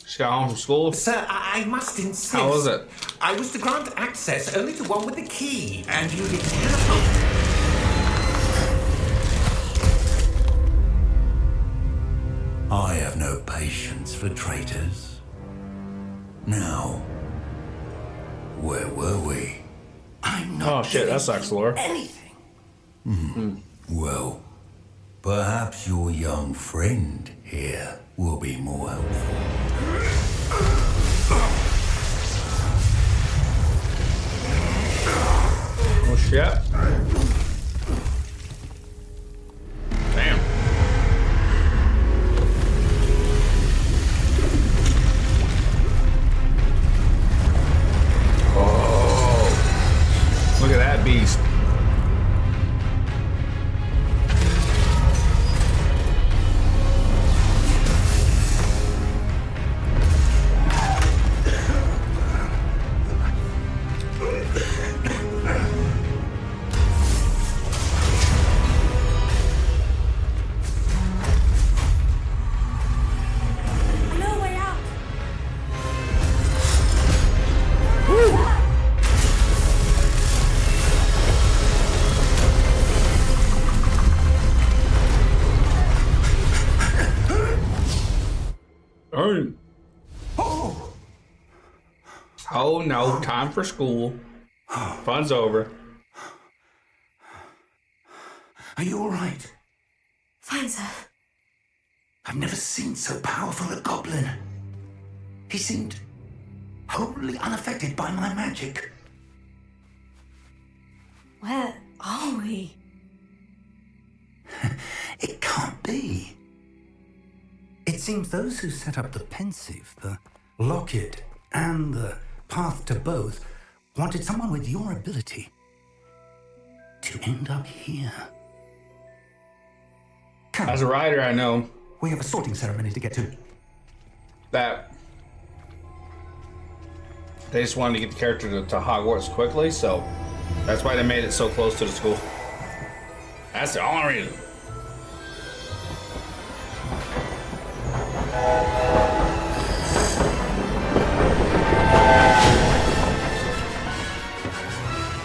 [SPEAKER 1] Just got home from school.
[SPEAKER 8] Sir, I must insist.
[SPEAKER 1] How was it?
[SPEAKER 8] I was to grant access only to one with the key, and you did.
[SPEAKER 7] I have no patience for traitors. Now, where were we?
[SPEAKER 8] I'm not
[SPEAKER 1] Oh shit, that sucks, Laura.
[SPEAKER 8] anything.
[SPEAKER 7] Well, perhaps your young friend here will be more helpful.
[SPEAKER 1] Oh shit. Damn. Oh. Look at that beast.
[SPEAKER 3] No way out.
[SPEAKER 1] Oh no, time for school. Fun's over.
[SPEAKER 2] Are you all right?
[SPEAKER 3] Fine, sir.
[SPEAKER 2] I've never seen so powerful a goblin. He seemed wholly unaffected by my magic.
[SPEAKER 3] Where are we?
[SPEAKER 2] It can't be. It seems those who set up the pensive, the locket, and the path to both wanted someone with your ability to end up here. Come,
[SPEAKER 1] As a writer, I know
[SPEAKER 2] we have a sorting ceremony to get to.
[SPEAKER 1] that they just wanted to get the character to Hogwarts quickly, so that's why they made it so close to the school. That's the only reason.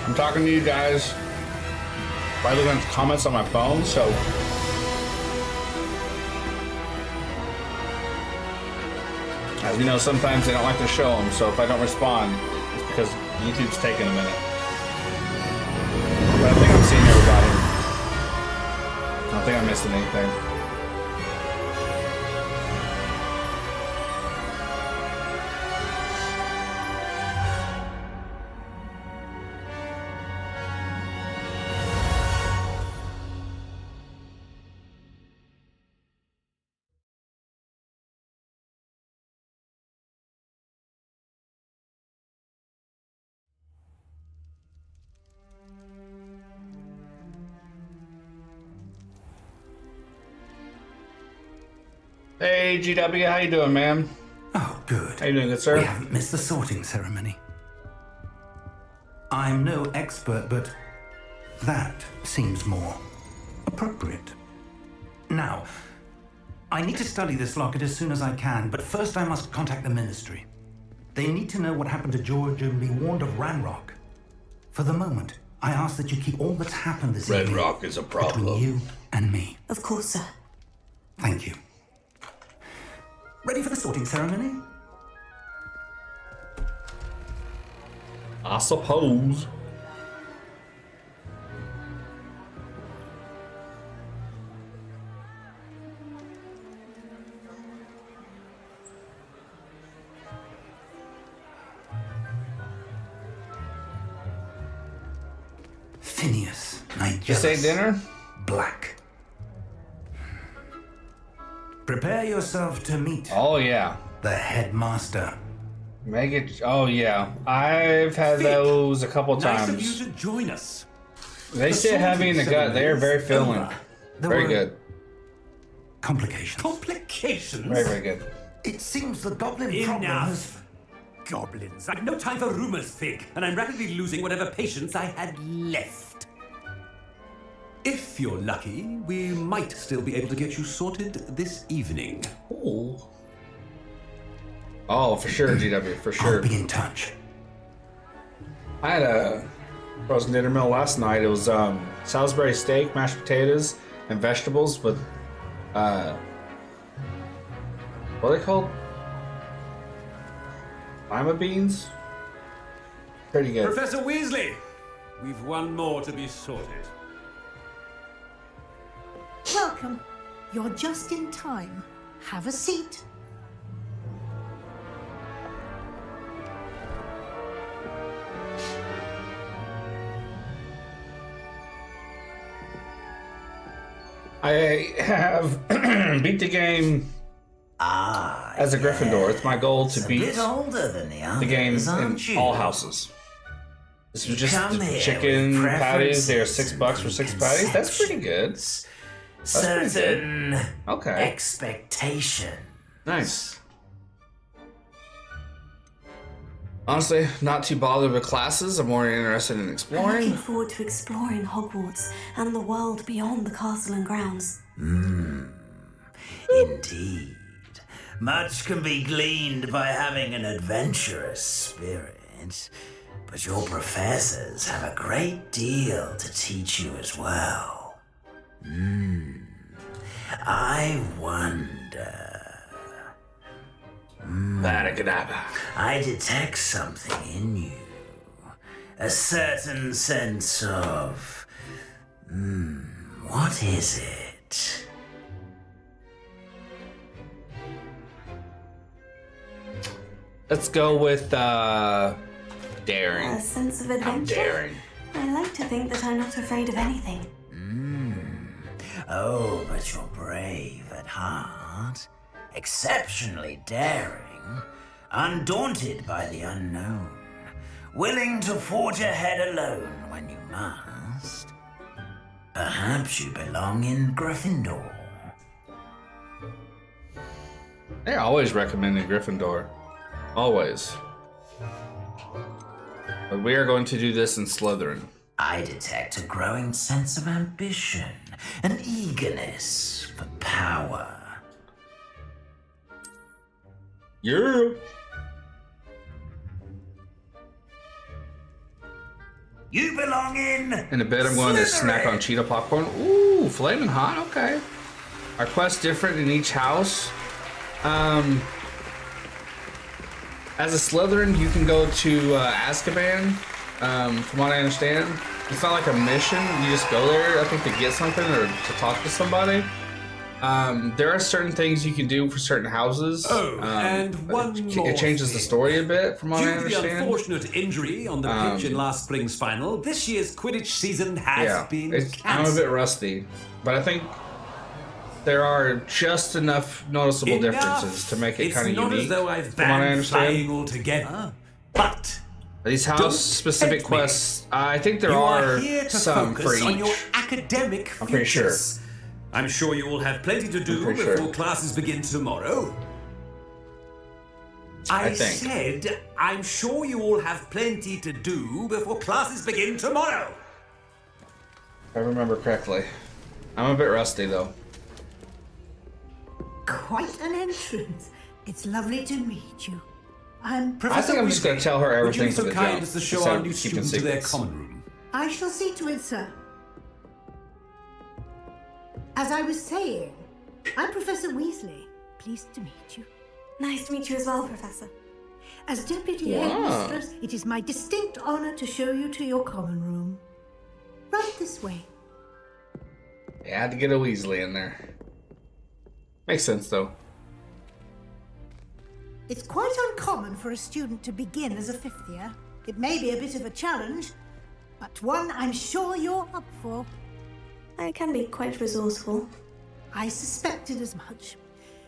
[SPEAKER 1] I'm talking to you guys by looking at the comments on my phone, so as you know, sometimes they don't like to show them, so if I don't respond, it's because YouTube's taking a minute. But I think I'm seeing everybody. I don't think I'm missing anything. Hey, GW, how you doing, man?
[SPEAKER 2] Oh, good.
[SPEAKER 1] How you doing, good sir?
[SPEAKER 2] We haven't missed the sorting ceremony. I'm no expert, but that seems more appropriate. Now, I need to study this locket as soon as I can, but first I must contact the Ministry. They need to know what happened to George and be warned of Ranrock. For the moment, I ask that you keep all that's happened this evening
[SPEAKER 7] Ranrock is a problem.
[SPEAKER 2] between you and me.
[SPEAKER 3] Of course, sir.
[SPEAKER 2] Thank you. Ready for the sorting ceremony?
[SPEAKER 1] I suppose.
[SPEAKER 2] Phineas, Nigellus.
[SPEAKER 1] You say dinner?
[SPEAKER 2] Black. Prepare yourself to meet
[SPEAKER 1] Oh, yeah.
[SPEAKER 2] the headmaster.
[SPEAKER 1] Make it. Oh, yeah. I've had
[SPEAKER 9] Vic,
[SPEAKER 1] those a couple
[SPEAKER 9] Nice
[SPEAKER 1] times.
[SPEAKER 9] of you to join us.
[SPEAKER 1] They sit heavy in the gut. They are very filling. Very good.
[SPEAKER 2] Complications.
[SPEAKER 6] Complications?
[SPEAKER 1] Very, very good.
[SPEAKER 2] It seems the goblin problem has...
[SPEAKER 6] Enough. Goblins. I've no time for rumors, Fig, and I'm rapidly losing whatever patience I had left. If you're lucky, we might still be able to get you sorted this evening.
[SPEAKER 1] Ooh. Oh, for sure, GW, for sure.
[SPEAKER 2] I'll be in touch.
[SPEAKER 1] I had a frozen dinner meal last night. It was Salisbury steak, mashed potatoes, and vegetables with what are they called? Lima beans. Pretty good.
[SPEAKER 6] Professor Weasley, we've one more to be sorted.
[SPEAKER 9] Welcome. You're just in time. Have a seat.
[SPEAKER 1] I have beat the game as a Gryffindor. It's my goal to beat
[SPEAKER 10] bit older than the others,
[SPEAKER 1] the game in
[SPEAKER 10] aren't you?
[SPEAKER 1] all houses. This was just
[SPEAKER 10] Come
[SPEAKER 1] the
[SPEAKER 10] here
[SPEAKER 1] chicken
[SPEAKER 10] with
[SPEAKER 1] patties. They are
[SPEAKER 10] preferences
[SPEAKER 1] $6 for
[SPEAKER 10] and
[SPEAKER 1] 6 patties. That's pretty good.
[SPEAKER 10] preconceptions.
[SPEAKER 1] pretty
[SPEAKER 10] Certain
[SPEAKER 1] Okay.
[SPEAKER 10] expectation.
[SPEAKER 1] Nice. Honestly, not too bothered with classes. I'm more interested in
[SPEAKER 3] I'm looking
[SPEAKER 1] exploring.
[SPEAKER 3] forward to exploring Hogwarts and the world beyond the castle and grounds.
[SPEAKER 10] Indeed. Much can be gleaned by having an adventurous spirit, but your professors have a great deal to teach you as well. I wonder...
[SPEAKER 1] Badakadabba.
[SPEAKER 10] I detect something in you. A certain sense of... what is it?
[SPEAKER 1] Let's go with daring.
[SPEAKER 3] A sense of adventure?
[SPEAKER 1] I'm daring.
[SPEAKER 3] I like to think that I'm not afraid of anything.
[SPEAKER 10] Oh, but you're brave at heart, exceptionally daring, undaunted by the unknown, willing to forge ahead alone when you must. Perhaps you belong in Gryffindor.
[SPEAKER 1] They're always recommending Gryffindor. Always. But we are going to do this in Slytherin.
[SPEAKER 10] I detect a growing sense of ambition, an eagerness for power.
[SPEAKER 1] Yeah.
[SPEAKER 10] You belong in...
[SPEAKER 1] In a bit, I'm going to snack on Cheeto popcorn. Ooh, flaming hot. Okay. Our quest's different in each house. As a Slytherin, you can go to Azkaban. From what I understand, it's not like a mission. You just go there, I think, to get something or to talk to somebody. There are certain things you can do for certain houses.
[SPEAKER 6] And one more
[SPEAKER 1] it changes the
[SPEAKER 6] thing.
[SPEAKER 1] story a bit, from what I
[SPEAKER 6] Due to the
[SPEAKER 1] understand.
[SPEAKER 6] unfortunate injury on the pitch in last spring's final, this year's Quidditch season has been
[SPEAKER 1] I'm a
[SPEAKER 6] cancelled.
[SPEAKER 1] bit rusty, but I think there are just enough noticeable differences to make it kind of
[SPEAKER 6] It's not
[SPEAKER 1] unique.
[SPEAKER 6] as though I've
[SPEAKER 1] from what I
[SPEAKER 6] banned
[SPEAKER 1] understand.
[SPEAKER 6] flying altogether, but
[SPEAKER 1] These
[SPEAKER 6] Don't
[SPEAKER 1] house-specific
[SPEAKER 6] tempt me.
[SPEAKER 1] quests, I think there
[SPEAKER 6] you
[SPEAKER 1] are
[SPEAKER 6] are here to
[SPEAKER 1] some for
[SPEAKER 6] focus on
[SPEAKER 1] each.
[SPEAKER 6] your academic
[SPEAKER 1] I'm pretty sure.
[SPEAKER 6] futures. I'm sure you will have plenty to do
[SPEAKER 1] pretty
[SPEAKER 6] before
[SPEAKER 1] sure.
[SPEAKER 6] classes begin tomorrow.
[SPEAKER 1] I
[SPEAKER 6] I
[SPEAKER 1] think.
[SPEAKER 6] said, I'm sure you all have plenty to do before classes begin tomorrow.
[SPEAKER 1] If I remember correctly. I'm a bit rusty, though.
[SPEAKER 9] Quite an entrance. It's lovely to meet you. I'm
[SPEAKER 1] I think I'm just going to tell her
[SPEAKER 6] Would you
[SPEAKER 1] everything
[SPEAKER 6] be so
[SPEAKER 1] for the
[SPEAKER 6] kind
[SPEAKER 1] jump,
[SPEAKER 6] as to show
[SPEAKER 1] instead
[SPEAKER 6] our
[SPEAKER 1] of
[SPEAKER 6] new
[SPEAKER 1] keeping
[SPEAKER 6] student to their
[SPEAKER 1] secrets.
[SPEAKER 6] common room?
[SPEAKER 9] I shall see to it, sir. As I was saying, I'm Professor Weasley. Pleased to meet you.
[SPEAKER 3] Nice to meet you as well, Professor.
[SPEAKER 9] As Deputy
[SPEAKER 1] Wow.
[SPEAKER 9] Headmistress, it is my distinct honor to show you to your common room. Right this way.
[SPEAKER 1] Yeah, I had to get a Weasley in there. Makes sense, though.
[SPEAKER 9] It's quite uncommon for a student to begin as a fifth year. It may be a bit of a challenge, but one I'm sure you're up for.
[SPEAKER 3] I can be quite resourceful.
[SPEAKER 9] I suspected as much.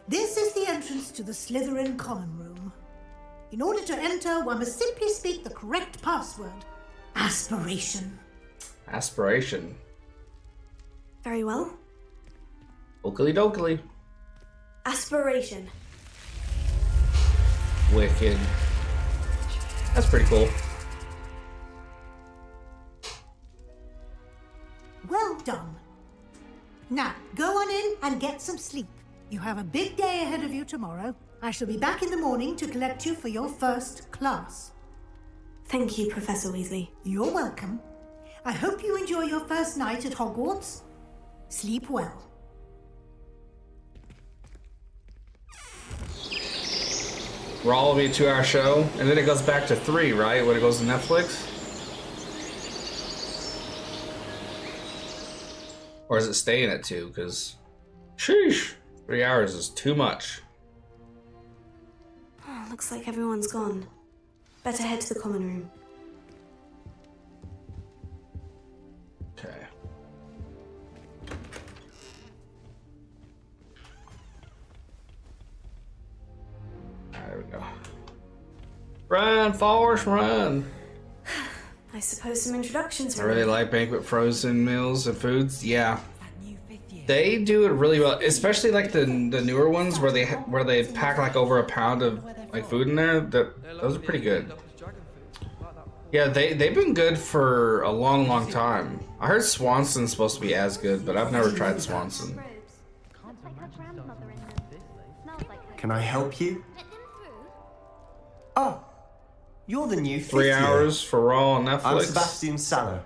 [SPEAKER 9] This is the entrance to the Slytherin common room. In order to enter, one must simply speak the correct password. Aspiration.
[SPEAKER 1] Aspiration.
[SPEAKER 3] Very well.
[SPEAKER 1] Oakley dokley.
[SPEAKER 3] Aspiration.
[SPEAKER 1] Wicked. That's pretty cool.
[SPEAKER 9] Well done. Now, go on in and get some sleep. You have a big day ahead of you tomorrow. I shall be back in the morning to collect you for your first class.
[SPEAKER 3] Thank you, Professor Weasley.
[SPEAKER 9] You're welcome. I hope you enjoy your first night at Hogwarts. Sleep well.
[SPEAKER 1] We're all be a 2-hour show, and then it goes back to 3, right? When it goes to Netflix? Or is it staying at 2? Because, sheesh, 3 hours is too much.
[SPEAKER 3] Oh, looks like everyone's gone. Better head to the common room.
[SPEAKER 1] Okay. There we go. Run, Forrest, run!
[SPEAKER 3] I suppose some introductions
[SPEAKER 1] I
[SPEAKER 3] were
[SPEAKER 1] really
[SPEAKER 3] ready.
[SPEAKER 1] like Banquet frozen meals and foods. Yeah, they do it really well, especially like the newer ones where they pack like over a pound of like food in there. Those are pretty good. Yeah, they've been good for a long time. I heard Swanson's supposed to be as good, but I've never tried Swanson.
[SPEAKER 11] Can I help you? Oh, you're the new
[SPEAKER 1] 3 hours for Raw on Netflix.
[SPEAKER 11] I'm Sebastian Sallow.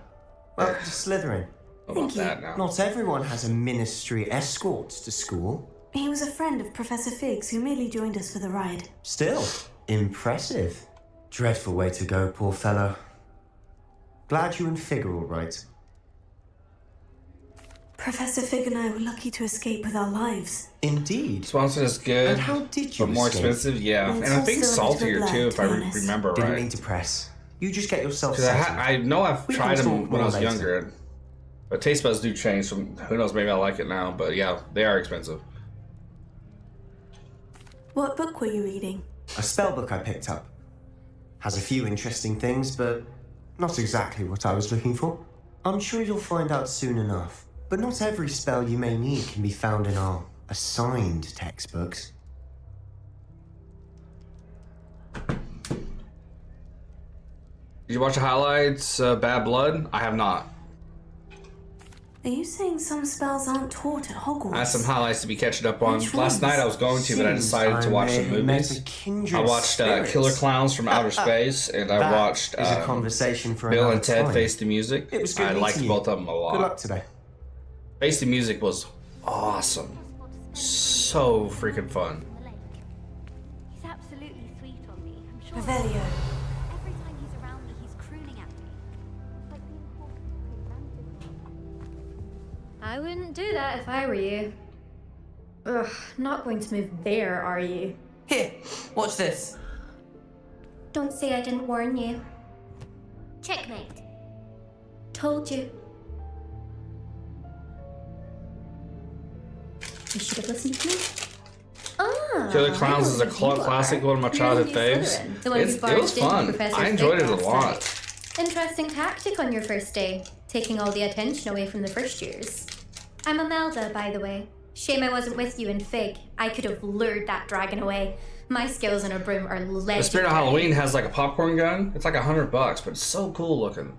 [SPEAKER 11] Welcome to Slytherin.
[SPEAKER 1] About that now.
[SPEAKER 11] Not everyone has a ministry escort to school.
[SPEAKER 3] He was a friend of Professor Figgs who merely joined us for the ride.
[SPEAKER 11] Still, impressive. Dreadful way to go, poor fellow. Glad you and Fig are all right.
[SPEAKER 3] Professor Fig and I were lucky to escape with our lives.
[SPEAKER 11] Indeed.
[SPEAKER 1] Swanson is good,
[SPEAKER 11] And how did you
[SPEAKER 1] but more
[SPEAKER 11] escape?
[SPEAKER 1] expensive. Yeah,
[SPEAKER 3] Well,
[SPEAKER 1] and
[SPEAKER 3] it's
[SPEAKER 1] I think
[SPEAKER 3] also a bit of a
[SPEAKER 1] saltier
[SPEAKER 3] blur,
[SPEAKER 1] too, if
[SPEAKER 3] to
[SPEAKER 1] I
[SPEAKER 3] be honest.
[SPEAKER 1] remember
[SPEAKER 11] Didn't
[SPEAKER 1] right.
[SPEAKER 11] mean to press. You just get yourself
[SPEAKER 1] 'Cause
[SPEAKER 11] settled.
[SPEAKER 1] I know I've
[SPEAKER 11] We
[SPEAKER 1] tried
[SPEAKER 11] can
[SPEAKER 1] them
[SPEAKER 11] talk
[SPEAKER 1] when I
[SPEAKER 11] more
[SPEAKER 1] was
[SPEAKER 11] later.
[SPEAKER 1] younger, but taste buds do change. So who knows? Maybe I like it now. But yeah, they are expensive.
[SPEAKER 3] What book were you reading?
[SPEAKER 11] A spell book I picked up. Has a few interesting things, but not exactly what I was looking for. I'm sure you'll find out soon enough. But not every spell you may need can be found in our assigned textbooks.
[SPEAKER 1] Did you watch the highlights? Bad Blood? I have not.
[SPEAKER 3] Are you saying some spells aren't taught at Hogwarts?
[SPEAKER 1] I had some highlights to be catching up on.
[SPEAKER 3] Which
[SPEAKER 1] Last
[SPEAKER 3] ones?
[SPEAKER 1] night I was going to, but I decided to watch some movies. I watched Killer Clowns from Outer Space, and I
[SPEAKER 11] That
[SPEAKER 1] watched
[SPEAKER 11] is a conversation for
[SPEAKER 1] Bill
[SPEAKER 11] another
[SPEAKER 1] and Ted
[SPEAKER 11] time.
[SPEAKER 1] Face the Music.
[SPEAKER 11] It was good
[SPEAKER 1] I liked
[SPEAKER 11] meeting you.
[SPEAKER 1] both of them a lot.
[SPEAKER 11] Good luck today.
[SPEAKER 1] Face the Music was awesome. So freaking fun.
[SPEAKER 12] He's absolutely sweet on me, I'm sure.
[SPEAKER 3] Revelio.
[SPEAKER 12] Every time he's around me, he's crooning at me. Like the important
[SPEAKER 13] I wouldn't do that if I were you. Ugh, not going to move there, are you?
[SPEAKER 14] Here, watch this.
[SPEAKER 13] Don't say I didn't warn you.
[SPEAKER 12] Checkmate.
[SPEAKER 13] Told you. You should have listened to me. Ah,
[SPEAKER 1] Killer Clowns is a
[SPEAKER 13] I know who you
[SPEAKER 1] classic,
[SPEAKER 13] are.
[SPEAKER 1] one of my
[SPEAKER 13] You're
[SPEAKER 1] childhood
[SPEAKER 13] the new
[SPEAKER 1] faves.
[SPEAKER 13] Slytherin, the one who
[SPEAKER 1] It was
[SPEAKER 13] barged into
[SPEAKER 1] fun.
[SPEAKER 13] Professor
[SPEAKER 1] I enjoyed it
[SPEAKER 13] Fig
[SPEAKER 1] a
[SPEAKER 13] last
[SPEAKER 1] lot.
[SPEAKER 13] night. Interesting tactic on your first day, taking all the attention away from the first years. I'm Imelda, by the way. Shame I wasn't with you in Fig. I could have lured that dragon away. My skills on a broom are legendary.
[SPEAKER 1] The Spirit of Halloween has like a popcorn gun. It's like $100, but it's so cool looking.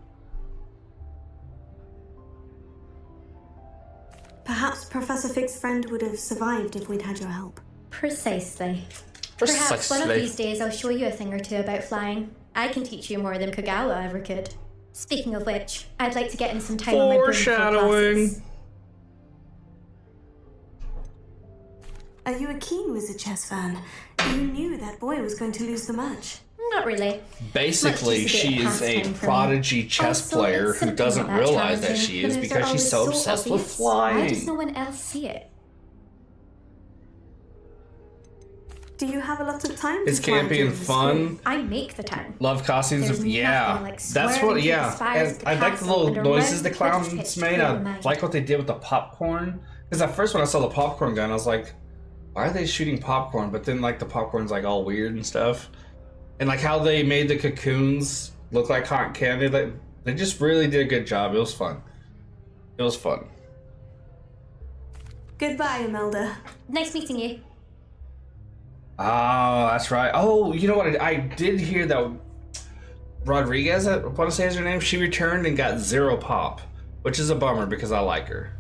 [SPEAKER 3] Perhaps Professor Fig's friend would have survived if we'd had your help.
[SPEAKER 13] Precisely. Perhaps one of
[SPEAKER 1] Precisely.
[SPEAKER 13] these days I'll show you a thing or two about flying. I can teach you more than Kagawa ever could. Speaking of which, I'd like to get in some time on my broom for
[SPEAKER 1] Foreshadowing.
[SPEAKER 13] classes.
[SPEAKER 3] Are you a keen Wizard chess fan? You knew that boy was going to lose the match.
[SPEAKER 13] Not really.
[SPEAKER 1] Basically,
[SPEAKER 13] Much just a
[SPEAKER 1] she
[SPEAKER 13] bit of
[SPEAKER 1] is a
[SPEAKER 13] pastime for me.
[SPEAKER 1] prodigy chess
[SPEAKER 13] Also,
[SPEAKER 1] player
[SPEAKER 13] it's
[SPEAKER 1] who
[SPEAKER 13] simply
[SPEAKER 1] doesn't
[SPEAKER 13] not that
[SPEAKER 1] realize that
[SPEAKER 13] challenging.
[SPEAKER 1] she
[SPEAKER 13] The
[SPEAKER 1] is
[SPEAKER 13] moves
[SPEAKER 1] because
[SPEAKER 13] are
[SPEAKER 1] she's so
[SPEAKER 13] always
[SPEAKER 1] obsessed with
[SPEAKER 13] obvious. Why does
[SPEAKER 1] flying.
[SPEAKER 13] no one else see it?
[SPEAKER 3] Do you have a lot of time?
[SPEAKER 1] It's
[SPEAKER 3] to fly
[SPEAKER 1] campy
[SPEAKER 3] during
[SPEAKER 1] and
[SPEAKER 3] the
[SPEAKER 1] fun.
[SPEAKER 13] I make the time.
[SPEAKER 1] Love costumes.
[SPEAKER 13] There's
[SPEAKER 1] Yeah,
[SPEAKER 13] nothing like
[SPEAKER 1] that's
[SPEAKER 13] swerving
[SPEAKER 1] what.
[SPEAKER 13] through the
[SPEAKER 1] Yeah,
[SPEAKER 13] spires
[SPEAKER 1] and
[SPEAKER 13] of the
[SPEAKER 1] I like the
[SPEAKER 13] castle
[SPEAKER 1] little
[SPEAKER 13] and around
[SPEAKER 1] noises the
[SPEAKER 13] the
[SPEAKER 1] clowns
[SPEAKER 13] Quidditch pitch
[SPEAKER 1] made.
[SPEAKER 13] through
[SPEAKER 1] I
[SPEAKER 13] the night.
[SPEAKER 1] like what they did with the popcorn. Because at first when I saw the popcorn gun, I was like, "Why are they shooting popcorn?" But then like the popcorn's like all weird and stuff, and like how they made the cocoons look like cotton candy. Like They just really did a good job. It was fun. It was fun.
[SPEAKER 3] Goodbye, Imelda.
[SPEAKER 13] Nice meeting you.
[SPEAKER 1] Oh, that's right. Oh, you know what? I did hear that Rodriguez, I want to say is her name, she returned and got 0 pop, which is a bummer because I like her.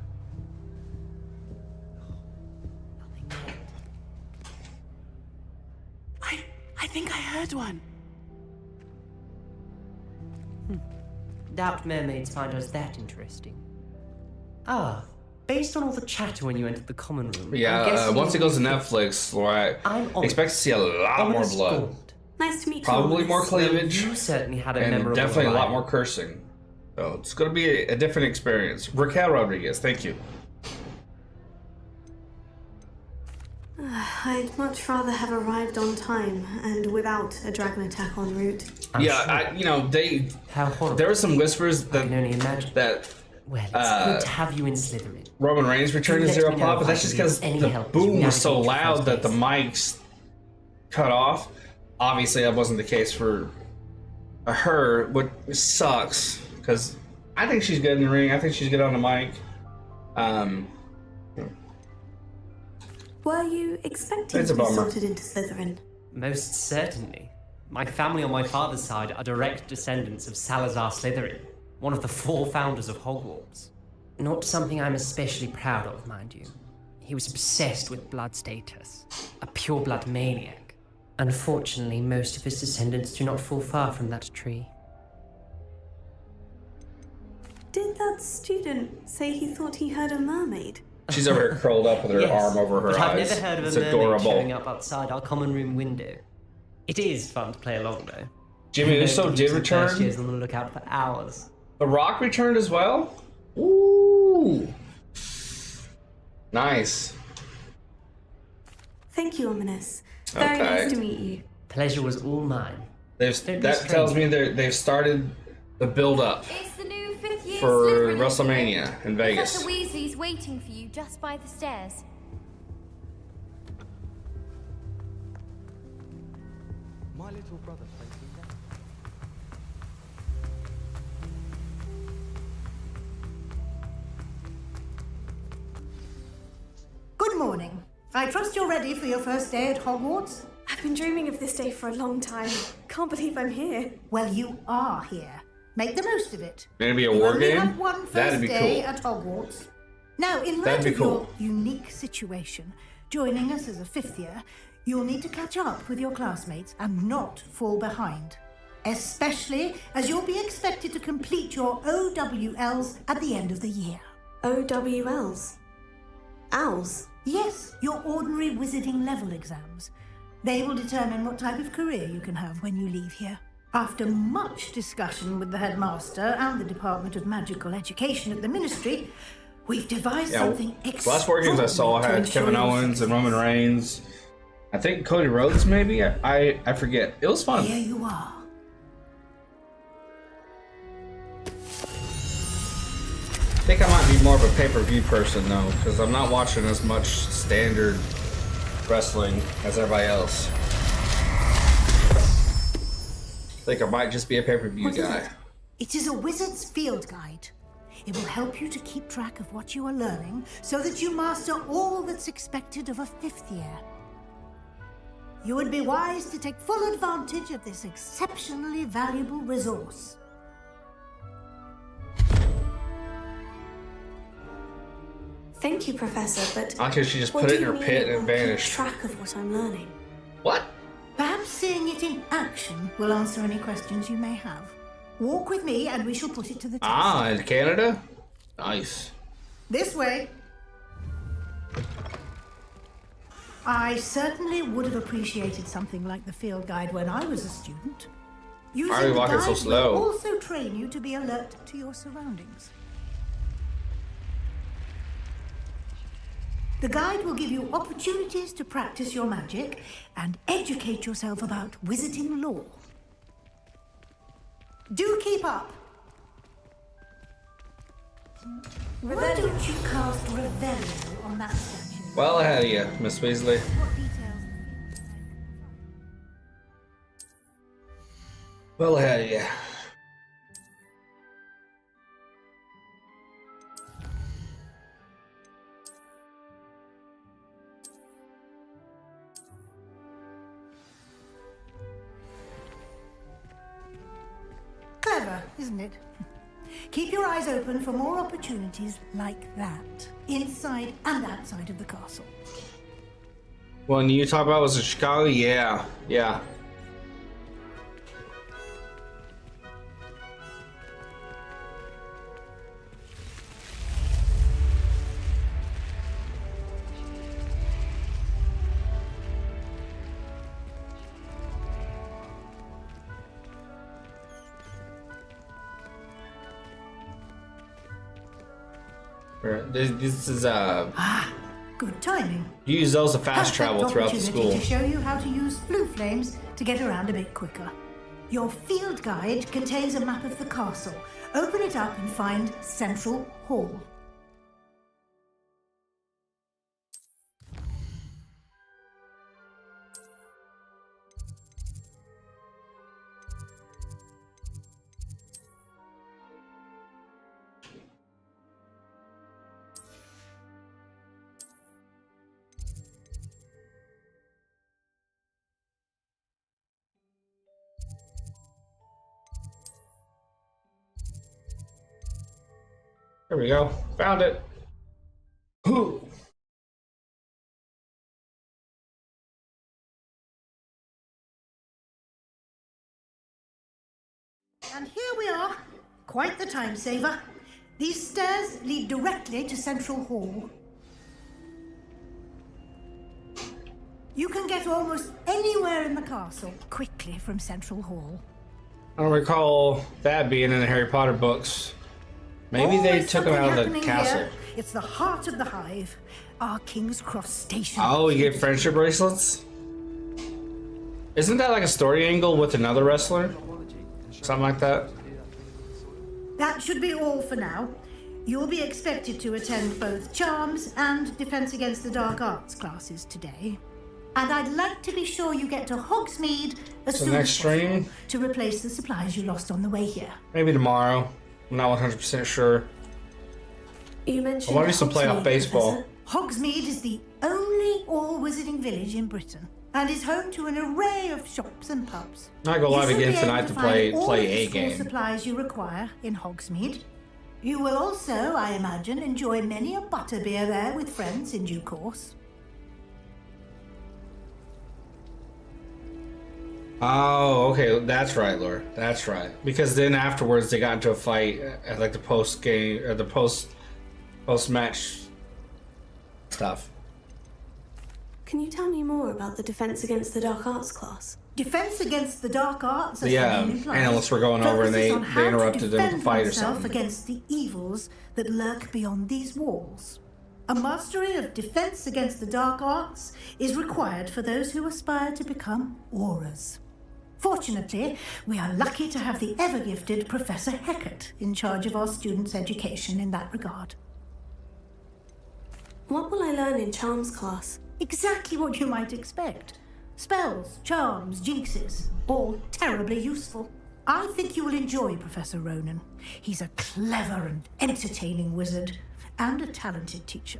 [SPEAKER 14] I think I heard one. Doubt mermaids find us that interesting. Ah, based on all the chatter when you entered the common room.
[SPEAKER 1] Yeah, once it goes to Netflix, Laura, I expect to see a lot more blood.
[SPEAKER 3] Nice to meet you.
[SPEAKER 1] Probably more cleavage.
[SPEAKER 14] You certainly had a
[SPEAKER 1] and
[SPEAKER 14] memorable
[SPEAKER 1] definitely a lot
[SPEAKER 14] ride.
[SPEAKER 1] more cursing. So it's going to be a different experience. Raquel Rodriguez, thank you.
[SPEAKER 3] I'd much rather have arrived on time and without a dragon attack en route.
[SPEAKER 1] There were some whispers that
[SPEAKER 14] Well, it's good to have you in Slytherin.
[SPEAKER 1] Roman Reigns returned to
[SPEAKER 14] Let
[SPEAKER 1] 0
[SPEAKER 14] me know
[SPEAKER 1] pop,
[SPEAKER 14] if
[SPEAKER 1] but
[SPEAKER 14] I
[SPEAKER 1] that's
[SPEAKER 14] can
[SPEAKER 1] just
[SPEAKER 14] be of
[SPEAKER 1] because
[SPEAKER 14] any
[SPEAKER 1] the
[SPEAKER 14] help as
[SPEAKER 1] boom
[SPEAKER 14] you
[SPEAKER 1] was so
[SPEAKER 14] navigate
[SPEAKER 1] loud
[SPEAKER 14] first
[SPEAKER 1] that the
[SPEAKER 14] base.
[SPEAKER 1] mics cut off. Obviously, that wasn't the case for her, which sucks because I think she's good in the ring. I think she's good on the mic.
[SPEAKER 3] Were you expecting
[SPEAKER 1] It's a
[SPEAKER 3] to be
[SPEAKER 1] bummer.
[SPEAKER 3] sorted into Slytherin?
[SPEAKER 14] Most certainly. My family on my father's side are direct descendants of Salazar Slytherin, one of the 4 founders of Hogwarts. Not something I'm especially proud of, mind you. He was obsessed with blood status, a pure-blood maniac. Unfortunately, most of his descendants do not fall far from that tree.
[SPEAKER 3] Did that student say he thought he heard a mermaid?
[SPEAKER 1] She's over here curled up with her arm over her
[SPEAKER 14] but I've
[SPEAKER 1] eyes.
[SPEAKER 14] never heard of
[SPEAKER 1] It's
[SPEAKER 14] a mermaid
[SPEAKER 1] adorable.
[SPEAKER 14] showing up outside our common room window. It is fun to play along, though.
[SPEAKER 1] Jimmy Uso did return.
[SPEAKER 14] First years on the lookout for hours.
[SPEAKER 1] The Rock returned as well? Ooh. Nice.
[SPEAKER 3] Thank you, Ominous. Very nice to meet you.
[SPEAKER 14] Pleasure was all mine.
[SPEAKER 1] That tells me they've started the build up
[SPEAKER 12] It's the new 5th year
[SPEAKER 1] for
[SPEAKER 12] Slytherin
[SPEAKER 1] WrestleMania in Vegas.
[SPEAKER 12] Professor Weasley's waiting for you just by the stairs.
[SPEAKER 15] My little brother plays with that.
[SPEAKER 9] Good morning. I trust you're ready for your first day at Hogwarts?
[SPEAKER 3] I've been dreaming of this day for a long time. Can't believe I'm here.
[SPEAKER 9] Well, you are here. Make the most of it.
[SPEAKER 1] Maybe a
[SPEAKER 9] You
[SPEAKER 1] war
[SPEAKER 9] only
[SPEAKER 1] game?
[SPEAKER 9] have one
[SPEAKER 1] That'd
[SPEAKER 9] first
[SPEAKER 1] be
[SPEAKER 9] day
[SPEAKER 1] cool.
[SPEAKER 9] at Hogwarts. Now, in light
[SPEAKER 1] That'd be
[SPEAKER 9] of your
[SPEAKER 1] cool.
[SPEAKER 9] unique situation, joining us as a 5th year, you'll need to catch up with your classmates and not fall behind. Especially as you'll be expected to complete your OWLs at the end of the year.
[SPEAKER 3] OWLs? Owls?
[SPEAKER 9] Yes, your ordinary wizarding level exams. They will determine what type of career you can have when you leave here. After much discussion with the headmaster and the Department of Magical Education at the Ministry, we've devised something
[SPEAKER 1] The last war games I saw had Kevin Owens and Roman Reigns. I think Cody Rhodes, maybe? I forget. It was fun.
[SPEAKER 9] Here you are.
[SPEAKER 1] I think I might be more of a pay-per-view person, though, because I'm not watching as much standard wrestling as everybody else. I think I might just be a pay-per-view
[SPEAKER 9] What is
[SPEAKER 1] guy.
[SPEAKER 9] it? It is a wizard's field guide. It will help you to keep track of what you are learning so that you master all that's expected of a 5th year. You would be wise to take full advantage of this exceptionally valuable resource.
[SPEAKER 3] Thank you, Professor, but
[SPEAKER 1] I think she just
[SPEAKER 3] what
[SPEAKER 1] put
[SPEAKER 3] do
[SPEAKER 1] it in
[SPEAKER 3] you
[SPEAKER 1] her
[SPEAKER 3] mean
[SPEAKER 1] pit
[SPEAKER 3] it
[SPEAKER 1] and
[SPEAKER 3] will keep
[SPEAKER 1] vanished.
[SPEAKER 3] track of what I'm learning?
[SPEAKER 1] What?
[SPEAKER 9] Perhaps seeing it in action will answer any questions you may have. Walk with me and we shall put it to the test.
[SPEAKER 1] Ah, in Canada? Nice.
[SPEAKER 9] This way. I certainly would have appreciated something like the field guide when I was a student. Using
[SPEAKER 1] Why are we
[SPEAKER 9] the
[SPEAKER 1] walking
[SPEAKER 9] guide
[SPEAKER 1] so slow?
[SPEAKER 9] will also train you to be alert to your surroundings. The guide will give you opportunities to practice your magic and educate yourself about wizarding lore. Do keep up. Why don't you cast Revelio on that statue?
[SPEAKER 1] Well ahead of you, Miss Weasley. Well ahead of you.
[SPEAKER 9] isn't it? Keep your eyes open for more opportunities like that, inside and outside of the castle.
[SPEAKER 1] One you talk about was in Chicago? Yeah. Yeah. This is
[SPEAKER 9] Good timing.
[SPEAKER 1] you use those to fast travel throughout the
[SPEAKER 9] Opportunity
[SPEAKER 1] school.
[SPEAKER 9] to show you how to use flue flames to get around a bit quicker. Your field guide contains a map of the castle. Open it up and find Central Hall.
[SPEAKER 1] There we go. Found it. Ooh.
[SPEAKER 9] And here we are. Quite the time saver. These stairs lead directly to Central Hall. You can get almost anywhere in the castle quickly from Central Hall.
[SPEAKER 1] I don't recall that being in the Harry Potter books. Maybe they
[SPEAKER 9] Always
[SPEAKER 1] took him out of the
[SPEAKER 9] something
[SPEAKER 1] castle.
[SPEAKER 9] happening here. It's the heart of the hive, our King's Cross station.
[SPEAKER 1] Oh, you get friendship bracelets? Isn't that like a story angle with another wrestler? Something like that?
[SPEAKER 9] That should be all for now. You'll be expected to attend both Charms and Defense Against the Dark Arts classes today. And I'd like to be sure you get to Hogsmeade as
[SPEAKER 1] So
[SPEAKER 9] soon
[SPEAKER 1] next
[SPEAKER 9] as possible
[SPEAKER 1] stream?
[SPEAKER 9] to replace the supplies you lost on the way here.
[SPEAKER 1] Maybe tomorrow. I'm not 100% sure.
[SPEAKER 3] You
[SPEAKER 1] I
[SPEAKER 3] mentioned
[SPEAKER 1] want to do some playoff
[SPEAKER 3] Hogsmeade,
[SPEAKER 1] baseball.
[SPEAKER 3] Professor.
[SPEAKER 9] Hogsmeade is the only all-wizarding village in Britain and is home to an array of shops and pubs.
[SPEAKER 1] I go live
[SPEAKER 9] You should
[SPEAKER 1] again
[SPEAKER 9] be able
[SPEAKER 1] tonight to
[SPEAKER 9] find
[SPEAKER 1] play
[SPEAKER 9] all of the
[SPEAKER 1] a
[SPEAKER 9] school
[SPEAKER 1] game.
[SPEAKER 9] supplies you require in Hogsmeade. You will also, I imagine, enjoy many a butterbeer there with friends in due course.
[SPEAKER 1] Oh, okay, that's right, Laura. That's right. Because then afterwards they got into a fight at like the post game or the post match stuff.
[SPEAKER 3] Can you tell me more about the Defense Against the Dark Arts class?
[SPEAKER 9] Defense Against the Dark Arts, as
[SPEAKER 1] The
[SPEAKER 9] the name implies,
[SPEAKER 1] analysts were going over and
[SPEAKER 9] focuses
[SPEAKER 1] they
[SPEAKER 9] on how
[SPEAKER 1] interrupted
[SPEAKER 9] to
[SPEAKER 1] them to
[SPEAKER 9] defend
[SPEAKER 1] fight or
[SPEAKER 9] oneself
[SPEAKER 1] something.
[SPEAKER 9] against the evils that lurk beyond these walls. A mastery of Defense Against the Dark Arts is required for those who aspire to become auras. Fortunately, we are lucky to have the ever-gifted Professor Heckert in charge of our students' education in that regard.
[SPEAKER 3] What will I learn in Charms class?
[SPEAKER 9] Exactly what you might expect. Spells, charms, jinxes, all terribly useful. I think you will enjoy Professor Ronan. He's a clever and entertaining wizard, and a talented teacher.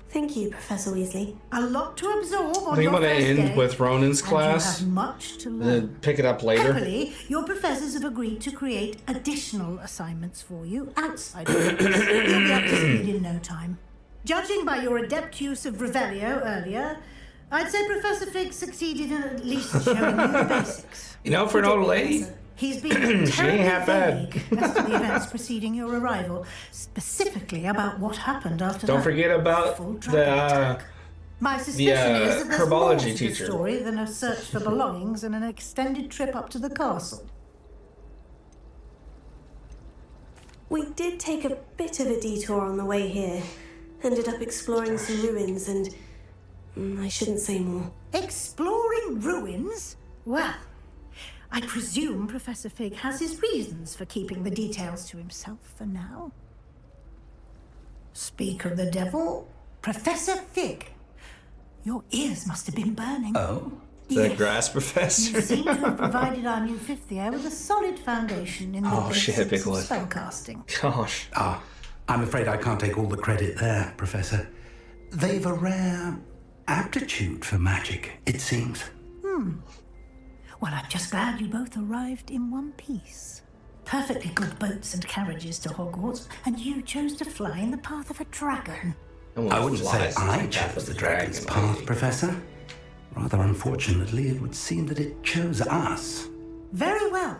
[SPEAKER 3] Thank you, Professor Weasley.
[SPEAKER 9] A lot to absorb
[SPEAKER 1] I
[SPEAKER 9] on
[SPEAKER 1] think
[SPEAKER 9] your
[SPEAKER 1] I'm gonna
[SPEAKER 9] first
[SPEAKER 1] end
[SPEAKER 9] day,
[SPEAKER 1] with Ronan's
[SPEAKER 9] and
[SPEAKER 1] class,
[SPEAKER 9] you have much to
[SPEAKER 1] and
[SPEAKER 9] learn.
[SPEAKER 1] then pick it up later.
[SPEAKER 9] Happily, your professors have agreed to create additional assignments for you outside of it. You'll be up to speed in no time. Judging by your adept use of Revelio earlier, I'd say Professor Fig succeeded in at least showing you the basics.
[SPEAKER 1] You know, for an old lady,
[SPEAKER 9] He's been
[SPEAKER 1] she ain't half
[SPEAKER 9] terribly
[SPEAKER 1] bad.
[SPEAKER 9] vague as to the events preceding your arrival, specifically about what happened after
[SPEAKER 1] Don't
[SPEAKER 9] that
[SPEAKER 1] forget about
[SPEAKER 9] full dragon
[SPEAKER 1] the
[SPEAKER 9] My suspicion is that there's more
[SPEAKER 1] herbology
[SPEAKER 9] to the
[SPEAKER 1] teacher.
[SPEAKER 9] story than a search for belongings and an extended trip up to the castle.
[SPEAKER 3] We did take a bit of a detour on the way here. Ended up exploring some ruins and... I shouldn't say more.
[SPEAKER 9] Exploring ruins? Well, I presume Professor Fig has his reasons for keeping the details to himself for now. Speak of the devil, Professor Fig. Your ears must have been burning.
[SPEAKER 1] Oh? The
[SPEAKER 9] Yes.
[SPEAKER 1] grass professor?
[SPEAKER 9] You seem to have provided our new fifth year with a solid foundation in the
[SPEAKER 2] Oh,
[SPEAKER 9] basics
[SPEAKER 2] shit,
[SPEAKER 9] of
[SPEAKER 2] Nicholas.
[SPEAKER 9] spellcasting.
[SPEAKER 1] Gosh.
[SPEAKER 2] I'm afraid I can't take all the credit there, Professor. They've a rare aptitude for magic, it seems.
[SPEAKER 9] Well, I'm just glad you both arrived in one piece. Perfectly good boats and carriages to Hogwarts, and you chose to fly in the path of a dragon.
[SPEAKER 2] I wouldn't say I chose the dragon's path, Professor. Rather unfortunately, it would seem that it chose us.
[SPEAKER 9] Very well.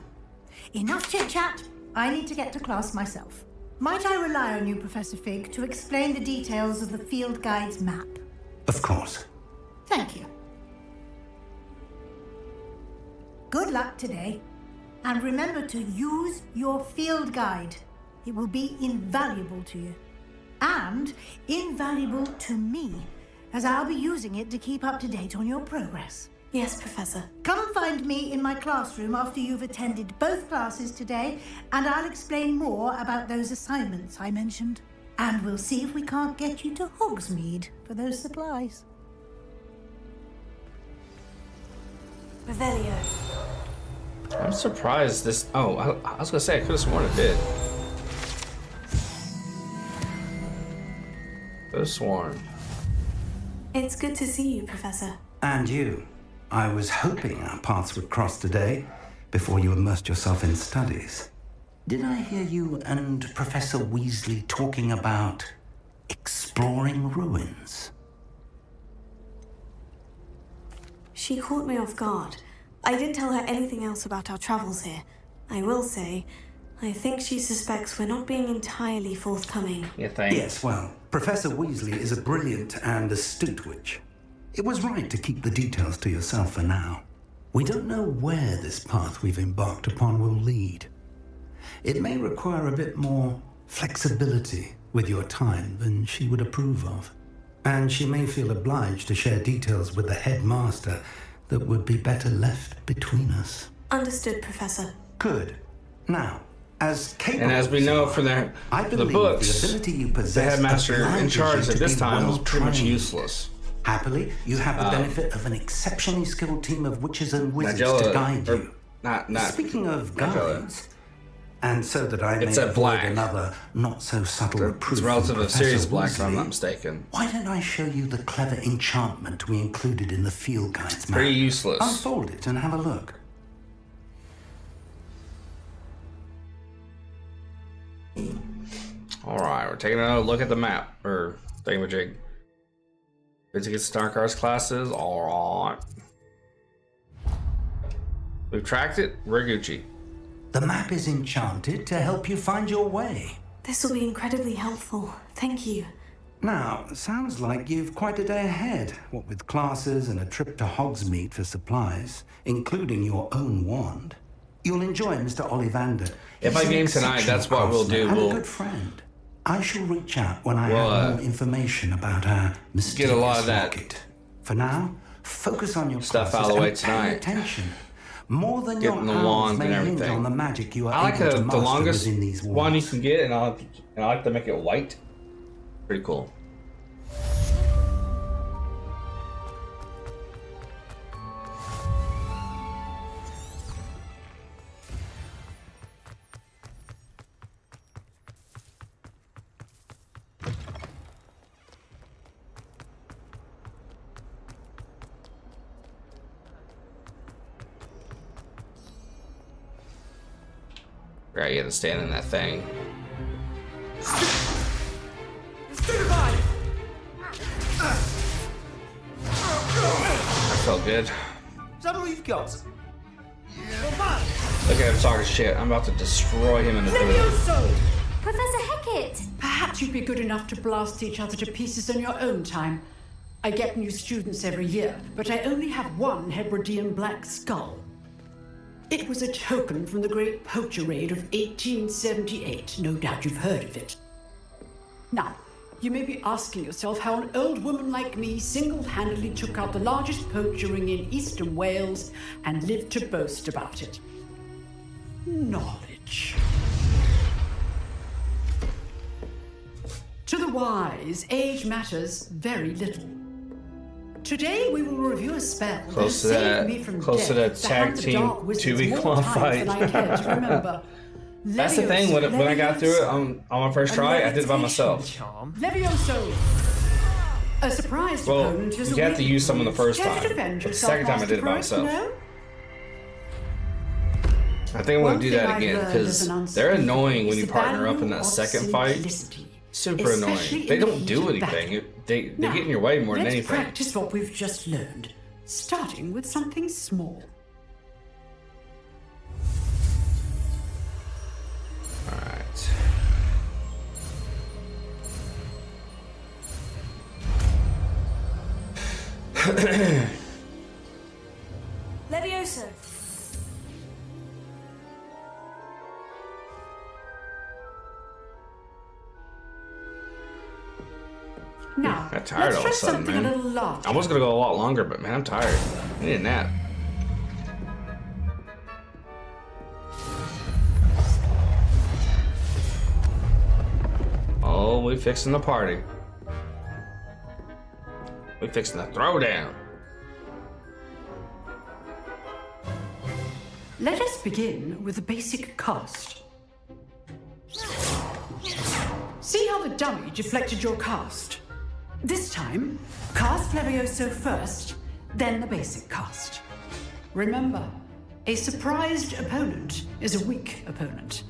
[SPEAKER 9] Enough chit-chat. I need to get to class myself. Might I rely on you, Professor Fig, to explain the details of the field guide's map?
[SPEAKER 2] Of course.
[SPEAKER 9] Thank you. Good luck today. And remember to use your field guide. It will be invaluable to you. And invaluable to me, as I'll be using it to keep up to date on your progress.
[SPEAKER 3] Yes, Professor.
[SPEAKER 9] Come and find me in my classroom after you've attended both classes today, and I'll explain more about those assignments I mentioned. And we'll see if we can't get you to Hogsmeade for those supplies.
[SPEAKER 3] Revelio.
[SPEAKER 1] I'm surprised this... Oh, I was gonna say, I could have sworn it did. Could have sworn.
[SPEAKER 3] It's good to see you, Professor.
[SPEAKER 2] And you. I was hoping our paths would cross today, before you immersed yourself in studies. Did I hear you and Professor Weasley talking about exploring ruins?
[SPEAKER 3] She caught me off guard. I didn't tell her anything else about our travels here. I will say, I think she suspects we're not being entirely forthcoming.
[SPEAKER 1] You think?
[SPEAKER 2] Yes, well, Professor Weasley is a brilliant and astute witch. It was right to keep the details to yourself for now. We don't know where this path we've embarked upon will lead. It may require a bit more flexibility with your time than she would approve of. And she may feel obliged to share details with the headmaster that would be better left between us.
[SPEAKER 3] Understood, Professor.
[SPEAKER 2] Good. Now, as capable
[SPEAKER 1] and as we know from the books,
[SPEAKER 2] the ability you
[SPEAKER 1] the
[SPEAKER 2] possess
[SPEAKER 1] headmaster in charge at this time was pretty much
[SPEAKER 2] well-trained.
[SPEAKER 1] useless.
[SPEAKER 2] Happily, you have the benefit of an exceptionally skilled team of witches and wizards to guide you.
[SPEAKER 1] Not
[SPEAKER 2] Speaking of guides, and so that I may
[SPEAKER 1] It's a
[SPEAKER 2] avoid
[SPEAKER 1] black.
[SPEAKER 2] another not so subtle reproof
[SPEAKER 1] It's
[SPEAKER 2] from
[SPEAKER 1] relative of
[SPEAKER 2] Professor
[SPEAKER 1] serious black, if I'm
[SPEAKER 2] Weasley,
[SPEAKER 1] not mistaken.
[SPEAKER 2] why don't I show you the clever enchantment we included in the field guide's map?
[SPEAKER 1] Pretty useless.
[SPEAKER 2] Unfold it and have a look.
[SPEAKER 1] Alright, we're taking another look at the map. Or thingamajig. Good to get Starcars classes. Alright. We've tracked it. We're Gucci.
[SPEAKER 2] The map is enchanted to help you find your way.
[SPEAKER 3] This will be incredibly helpful. Thank you.
[SPEAKER 2] Now, sounds like you've quite a day ahead, what with classes and a trip to Hogsmeade for supplies, including your own wand. You'll enjoy Mr. Ollivander.
[SPEAKER 1] If I
[SPEAKER 2] He's an
[SPEAKER 1] game tonight,
[SPEAKER 2] exceptional
[SPEAKER 1] that's what we'll
[SPEAKER 2] craftsman
[SPEAKER 1] do.
[SPEAKER 2] and
[SPEAKER 1] We'll
[SPEAKER 2] a good friend. I shall reach out when I
[SPEAKER 1] We'll,
[SPEAKER 2] have more information about our mysterious
[SPEAKER 1] get a lot of that
[SPEAKER 2] rocket. For now, focus on your
[SPEAKER 1] stuff
[SPEAKER 2] classes
[SPEAKER 1] out of the way
[SPEAKER 2] and pay
[SPEAKER 1] tonight.
[SPEAKER 2] attention. More than
[SPEAKER 1] Getting
[SPEAKER 2] your
[SPEAKER 1] the
[SPEAKER 2] arms
[SPEAKER 1] wand
[SPEAKER 2] may
[SPEAKER 1] and
[SPEAKER 2] hinge
[SPEAKER 1] everything.
[SPEAKER 2] on the magic you are
[SPEAKER 1] I like
[SPEAKER 2] able to
[SPEAKER 1] the
[SPEAKER 2] master
[SPEAKER 1] longest
[SPEAKER 2] within these walls.
[SPEAKER 1] one you can get, and I like to make it white. Pretty cool. Right, you had to stand in that thing. That felt good.
[SPEAKER 15] Is that all you've got?
[SPEAKER 1] Look at him talking shit. I'm about to destroy him in the
[SPEAKER 16] Levioso!
[SPEAKER 13] Professor Hecat!
[SPEAKER 16] Perhaps you'd be good enough to blast each other to pieces in your own time. I get new students every year, but I only have one Hebridean black skull. It was a token from the Great Poacher Raid of 1878. No doubt you've heard of it. Now, you may be asking yourself how an old woman like me single-handedly took out the largest poacher ring in eastern Wales and lived to boast about it. Knowledge. To the wise, age matters very little. Today we will review a spell that has saved me from
[SPEAKER 1] close to
[SPEAKER 16] death
[SPEAKER 1] that tag
[SPEAKER 16] behind the
[SPEAKER 1] team
[SPEAKER 16] dark wizards
[SPEAKER 1] 2v1
[SPEAKER 16] more times
[SPEAKER 1] fight.
[SPEAKER 16] than I care to remember.
[SPEAKER 1] That's the thing. When I got through it on my first try, I did it by myself.
[SPEAKER 16] Levioso! A surprised
[SPEAKER 1] Well,
[SPEAKER 16] opponent is
[SPEAKER 1] you
[SPEAKER 16] a
[SPEAKER 1] have to use some on the first
[SPEAKER 16] Care to
[SPEAKER 1] time.
[SPEAKER 16] defend
[SPEAKER 1] But the
[SPEAKER 16] yourself,
[SPEAKER 1] second time I did it by
[SPEAKER 16] Master Pro?
[SPEAKER 1] myself.
[SPEAKER 16] No?
[SPEAKER 1] I think I'm
[SPEAKER 16] One
[SPEAKER 1] gonna do
[SPEAKER 16] thing
[SPEAKER 1] that
[SPEAKER 16] I've
[SPEAKER 1] again
[SPEAKER 16] learned
[SPEAKER 1] because
[SPEAKER 16] as an
[SPEAKER 1] they're annoying when
[SPEAKER 16] is
[SPEAKER 1] you
[SPEAKER 16] the
[SPEAKER 1] partner up in
[SPEAKER 16] value
[SPEAKER 1] that
[SPEAKER 16] of
[SPEAKER 1] second fight.
[SPEAKER 16] simplicity,
[SPEAKER 1] Super annoying.
[SPEAKER 16] especially
[SPEAKER 1] They
[SPEAKER 16] in the
[SPEAKER 1] don't
[SPEAKER 16] heat
[SPEAKER 1] do
[SPEAKER 16] of
[SPEAKER 1] anything.
[SPEAKER 16] battle.
[SPEAKER 1] They
[SPEAKER 16] Now,
[SPEAKER 1] get in your way more than
[SPEAKER 16] let's
[SPEAKER 1] anything.
[SPEAKER 16] practice what we've just learned, starting with something small.
[SPEAKER 1] All right.
[SPEAKER 3] Levioso.
[SPEAKER 16] Now,
[SPEAKER 1] I'm tired
[SPEAKER 16] let's
[SPEAKER 1] all of
[SPEAKER 16] try
[SPEAKER 1] a sudden,
[SPEAKER 16] something
[SPEAKER 1] man.
[SPEAKER 16] a little larger.
[SPEAKER 1] I was gonna go a lot longer, but man, I'm tired. I need a nap. Oh, we fixing the party. We fixing the throwdown.
[SPEAKER 16] Let us begin with the basic cast. See how the dummy deflected your cast? This time, cast Levioso first, then the basic cast. Remember, a surprised opponent is a weak opponent,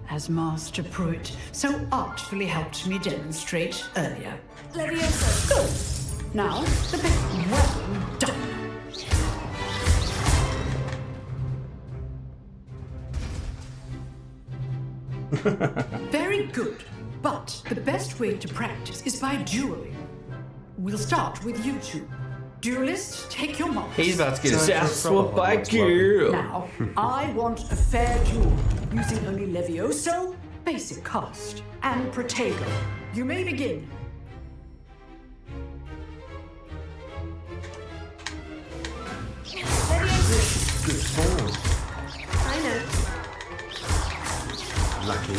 [SPEAKER 16] as Master Pruitt so artfully helped me demonstrate earlier.
[SPEAKER 3] Levioso.
[SPEAKER 16] Good. Now, the basic. Well done. Very good. But the best way to practice is by dueling. We'll start with you two. Duelist, take your marks.
[SPEAKER 1] He's about to get his ass whooped by a girl.
[SPEAKER 16] Now, I want a fair duel, using only Levioso, basic cast, and Protego. You may begin.
[SPEAKER 11] Good form.
[SPEAKER 3] I know.
[SPEAKER 11] Lucky.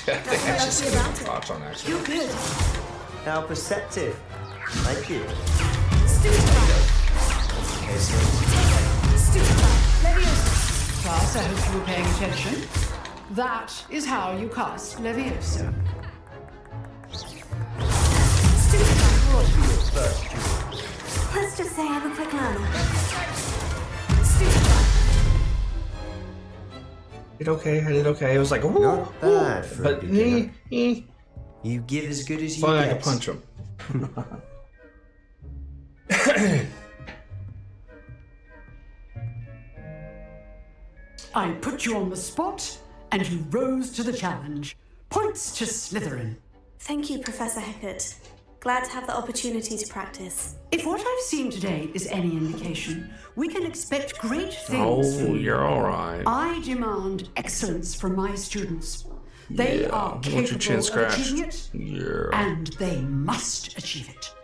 [SPEAKER 1] That's just good thoughts on that.
[SPEAKER 3] You're good.
[SPEAKER 11] How perceptive. Thank you.
[SPEAKER 3] Stupefy.
[SPEAKER 11] Okay, so
[SPEAKER 3] Stupefy. Levioso.
[SPEAKER 16] Class, I hope you were paying attention. That is how you cast Levioso.
[SPEAKER 3] Let's just say I'm a quick learner. Stupefy.
[SPEAKER 1] Did okay. I did okay. It was like, ooh,
[SPEAKER 11] not bad for a
[SPEAKER 1] but
[SPEAKER 11] beginner.
[SPEAKER 1] eh.
[SPEAKER 11] You give as good as you
[SPEAKER 1] Fine, I
[SPEAKER 11] get.
[SPEAKER 1] could punch him.
[SPEAKER 16] I put you on the spot, and you rose to the challenge. Points to Slytherin.
[SPEAKER 3] Thank you, Professor Hecat. Glad to have the opportunity to practice.
[SPEAKER 16] If what I've seen today is any indication, we can expect great things
[SPEAKER 1] Oh,
[SPEAKER 16] from you.
[SPEAKER 1] you're all right.
[SPEAKER 16] I demand excellence from my students. They
[SPEAKER 1] Yeah,
[SPEAKER 16] are
[SPEAKER 1] want your
[SPEAKER 16] capable
[SPEAKER 1] chin
[SPEAKER 16] of
[SPEAKER 1] scratched?
[SPEAKER 16] achieving it,
[SPEAKER 1] Yeah.
[SPEAKER 16] and they must achieve it.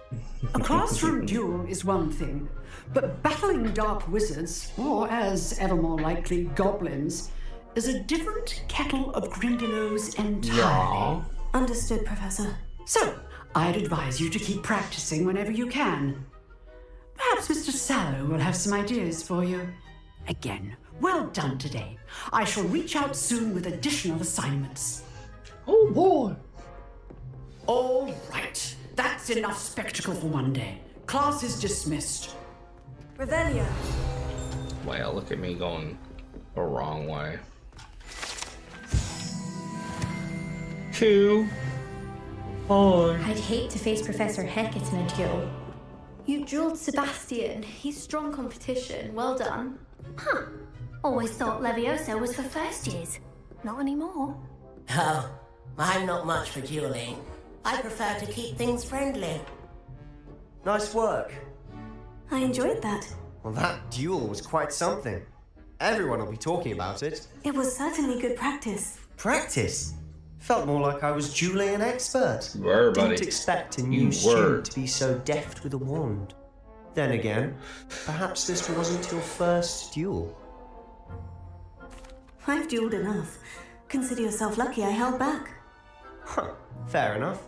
[SPEAKER 16] A classroom duel is one thing, but battling dark wizards, or as ever more likely, goblins, is a different kettle of Grindylows entirely.
[SPEAKER 3] Understood, Professor.
[SPEAKER 16] So, I'd advise you to keep practicing whenever you can. Perhaps Mr. Sallow will have some ideas for you. Again, well done today. I shall reach out soon with additional assignments.
[SPEAKER 1] Oh boy.
[SPEAKER 16] All right. That's enough spectacle for one day. Class is dismissed.
[SPEAKER 3] Revelio.
[SPEAKER 1] Wow, look at me going the wrong way. 2.
[SPEAKER 13] I'd hate to face Professor Hecat in a duel. You dueled Sebastian. He's strong competition. Well done.
[SPEAKER 12] Huh. Always thought Levioso was for first years. Not anymore.
[SPEAKER 17] Oh, I'm not much for dueling. I prefer to keep things friendly.
[SPEAKER 11] Nice work.
[SPEAKER 3] I enjoyed that.
[SPEAKER 11] Well, that duel was quite something. Everyone will be talking about it.
[SPEAKER 3] It was certainly good practice.
[SPEAKER 11] Practice? Felt more like I was dueling an expert.
[SPEAKER 1] You were, buddy.
[SPEAKER 11] Didn't expect a
[SPEAKER 1] You
[SPEAKER 11] new
[SPEAKER 1] were.
[SPEAKER 11] student to be so deft with a wand. Then again, perhaps this wasn't your first duel.
[SPEAKER 3] I've dueled enough. Consider yourself lucky I held back.
[SPEAKER 11] Huh, fair enough.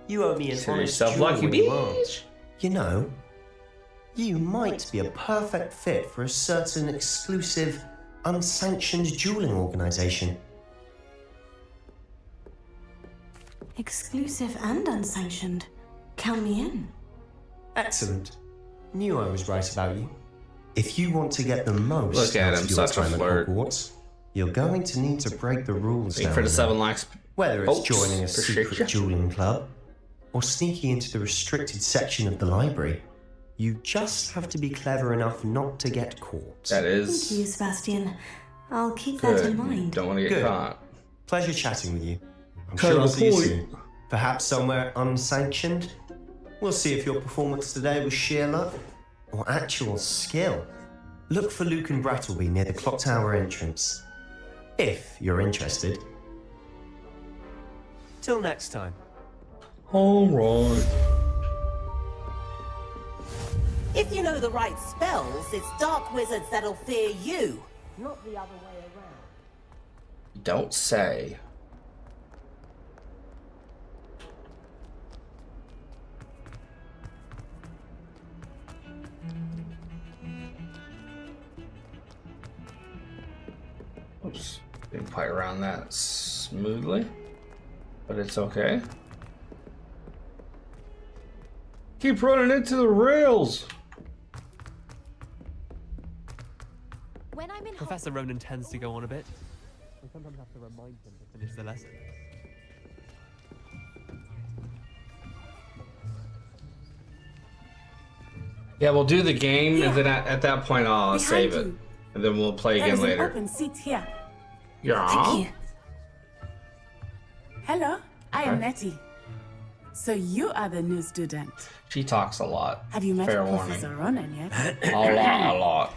[SPEAKER 11] You owe me an
[SPEAKER 1] Consider
[SPEAKER 11] honest
[SPEAKER 1] yourself
[SPEAKER 11] duel
[SPEAKER 1] lucky,
[SPEAKER 11] when you
[SPEAKER 1] bitch.
[SPEAKER 11] aren't. You know, you might be a perfect fit for a certain exclusive, unsanctioned dueling organization.
[SPEAKER 3] Exclusive and unsanctioned. Count me in.
[SPEAKER 11] Excellent. Knew I was right about you. If you want to get the most
[SPEAKER 1] Look at
[SPEAKER 11] out
[SPEAKER 1] him,
[SPEAKER 11] of your
[SPEAKER 1] such a
[SPEAKER 11] time at
[SPEAKER 1] flirt.
[SPEAKER 11] Hogwarts, You're going to need to break the rules.
[SPEAKER 1] Wait for the 7 likes.
[SPEAKER 11] Whether it's
[SPEAKER 1] Oops.
[SPEAKER 11] joining a
[SPEAKER 1] Appreciate
[SPEAKER 11] secret
[SPEAKER 1] ya.
[SPEAKER 11] dueling club or sneaking into the restricted section of the library, you just have to be clever enough not to get caught.
[SPEAKER 1] That is
[SPEAKER 3] Thank you, Sebastian. I'll keep that in mind.
[SPEAKER 1] Don't want to get
[SPEAKER 11] Good.
[SPEAKER 1] caught.
[SPEAKER 11] Pleasure chatting with you. I'm
[SPEAKER 1] Kind
[SPEAKER 11] sure
[SPEAKER 1] of
[SPEAKER 11] I'll
[SPEAKER 1] the
[SPEAKER 11] see you
[SPEAKER 1] point.
[SPEAKER 11] soon. Perhaps somewhere unsanctioned. We'll see if your performance today was sheer luck or actual skill. Look for Luke and Brattleby near the clock tower entrance. If you're interested.
[SPEAKER 15] Till next time.
[SPEAKER 1] Alright.
[SPEAKER 17] If you know the right spells, it's dark wizards that'll fear you, not the other way around.
[SPEAKER 1] Don't say. Oops. Didn't quite around that smoothly. But it's okay. Keep running into the rails.
[SPEAKER 12] When I'm in
[SPEAKER 15] Professor Ronan tends to go on a bit. I sometimes have to remind him to finish the lesson.
[SPEAKER 1] Yeah, we'll do the game, and then at that point I'll
[SPEAKER 18] Behind
[SPEAKER 1] save it.
[SPEAKER 18] you.
[SPEAKER 1] And then we'll play again
[SPEAKER 18] There's an
[SPEAKER 1] later.
[SPEAKER 18] open seat here.
[SPEAKER 1] Yeah.
[SPEAKER 18] Thank you. Hello, I am
[SPEAKER 1] Okay.
[SPEAKER 18] Nettie. So you are the new student.
[SPEAKER 1] She talks a lot.
[SPEAKER 18] Have you met
[SPEAKER 1] Fair
[SPEAKER 18] Professor Ronan yet?
[SPEAKER 1] A lot.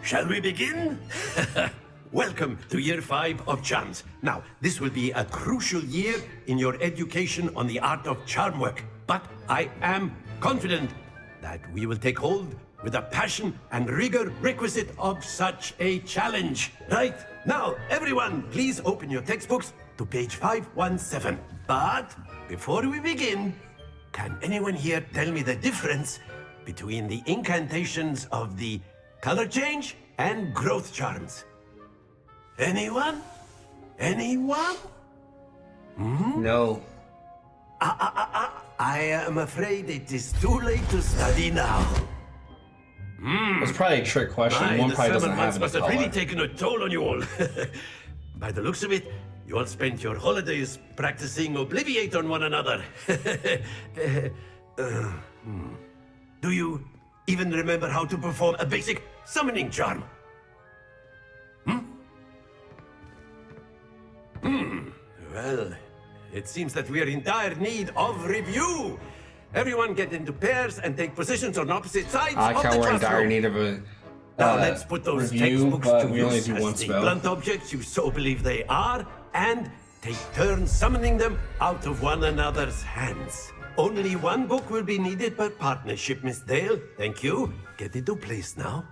[SPEAKER 4] Shall we begin? Welcome to year 5 of charms. Now, this will be a crucial year in your education on the art of charm work. But I am confident that we will take hold with the passion and rigor requisite of such a challenge. Right? Now, everyone, please open your textbooks to page 517. But before we begin, can anyone here tell me the difference between the incantations of the color change and growth charms? Anyone? Anyone?
[SPEAKER 1] No.
[SPEAKER 4] I am afraid it is too late to study now.
[SPEAKER 1] It's probably a trick question. One
[SPEAKER 4] the
[SPEAKER 1] probably doesn't
[SPEAKER 4] summer
[SPEAKER 1] have
[SPEAKER 4] months
[SPEAKER 1] any
[SPEAKER 4] must have
[SPEAKER 1] color.
[SPEAKER 4] really taken a toll on you all. By the looks of it, you all spent your holidays practicing Obliviate on one another. Do you even remember how to perform a basic summoning charm? Well, it seems that we are in dire need of review. Everyone get into pairs and take positions on opposite sides
[SPEAKER 1] I
[SPEAKER 4] of
[SPEAKER 1] can't
[SPEAKER 4] the
[SPEAKER 1] we're in dire
[SPEAKER 4] classroom.
[SPEAKER 1] need of a
[SPEAKER 4] Now let's put those
[SPEAKER 1] review,
[SPEAKER 4] textbooks
[SPEAKER 1] but
[SPEAKER 4] to
[SPEAKER 1] we only
[SPEAKER 4] use
[SPEAKER 1] do
[SPEAKER 4] as
[SPEAKER 1] one
[SPEAKER 4] the
[SPEAKER 1] spell.
[SPEAKER 4] blunt objects you so believe they are, and take turns summoning them out of one another's hands. Only one book will be needed per partnership, Miss Dale. Thank you. Get into place now.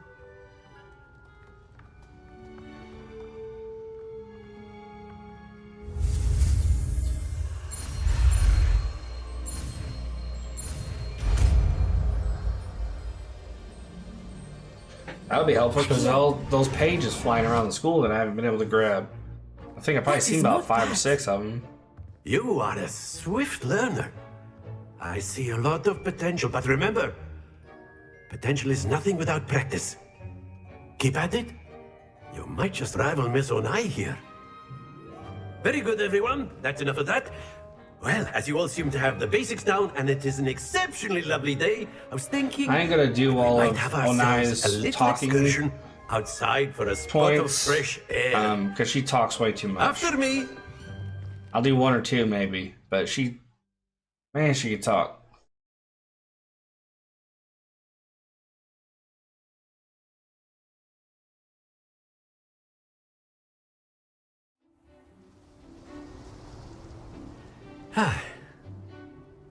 [SPEAKER 1] That would be helpful because all those pages flying around the school that I haven't been able to grab. I think I've probably seen about 5 or 6 of them.
[SPEAKER 4] You are a swift learner. I see a lot of potential, but remember, potential is nothing without practice. Keep at it. You might just rival Miss Onai here. Very good, everyone. That's enough of that. Well, as you all seem to have the basics down, and it is an exceptionally lovely day, I was thinking
[SPEAKER 1] I ain't gonna do
[SPEAKER 4] we
[SPEAKER 1] all
[SPEAKER 4] might
[SPEAKER 1] of
[SPEAKER 4] have ourselves a
[SPEAKER 1] Onai's
[SPEAKER 4] little
[SPEAKER 1] talking
[SPEAKER 4] excursion outside for a spot of
[SPEAKER 1] points.
[SPEAKER 4] fresh air.
[SPEAKER 1] Because she talks way too much.
[SPEAKER 4] After me.
[SPEAKER 1] I'll do 1 or 2 maybe, but she can talk.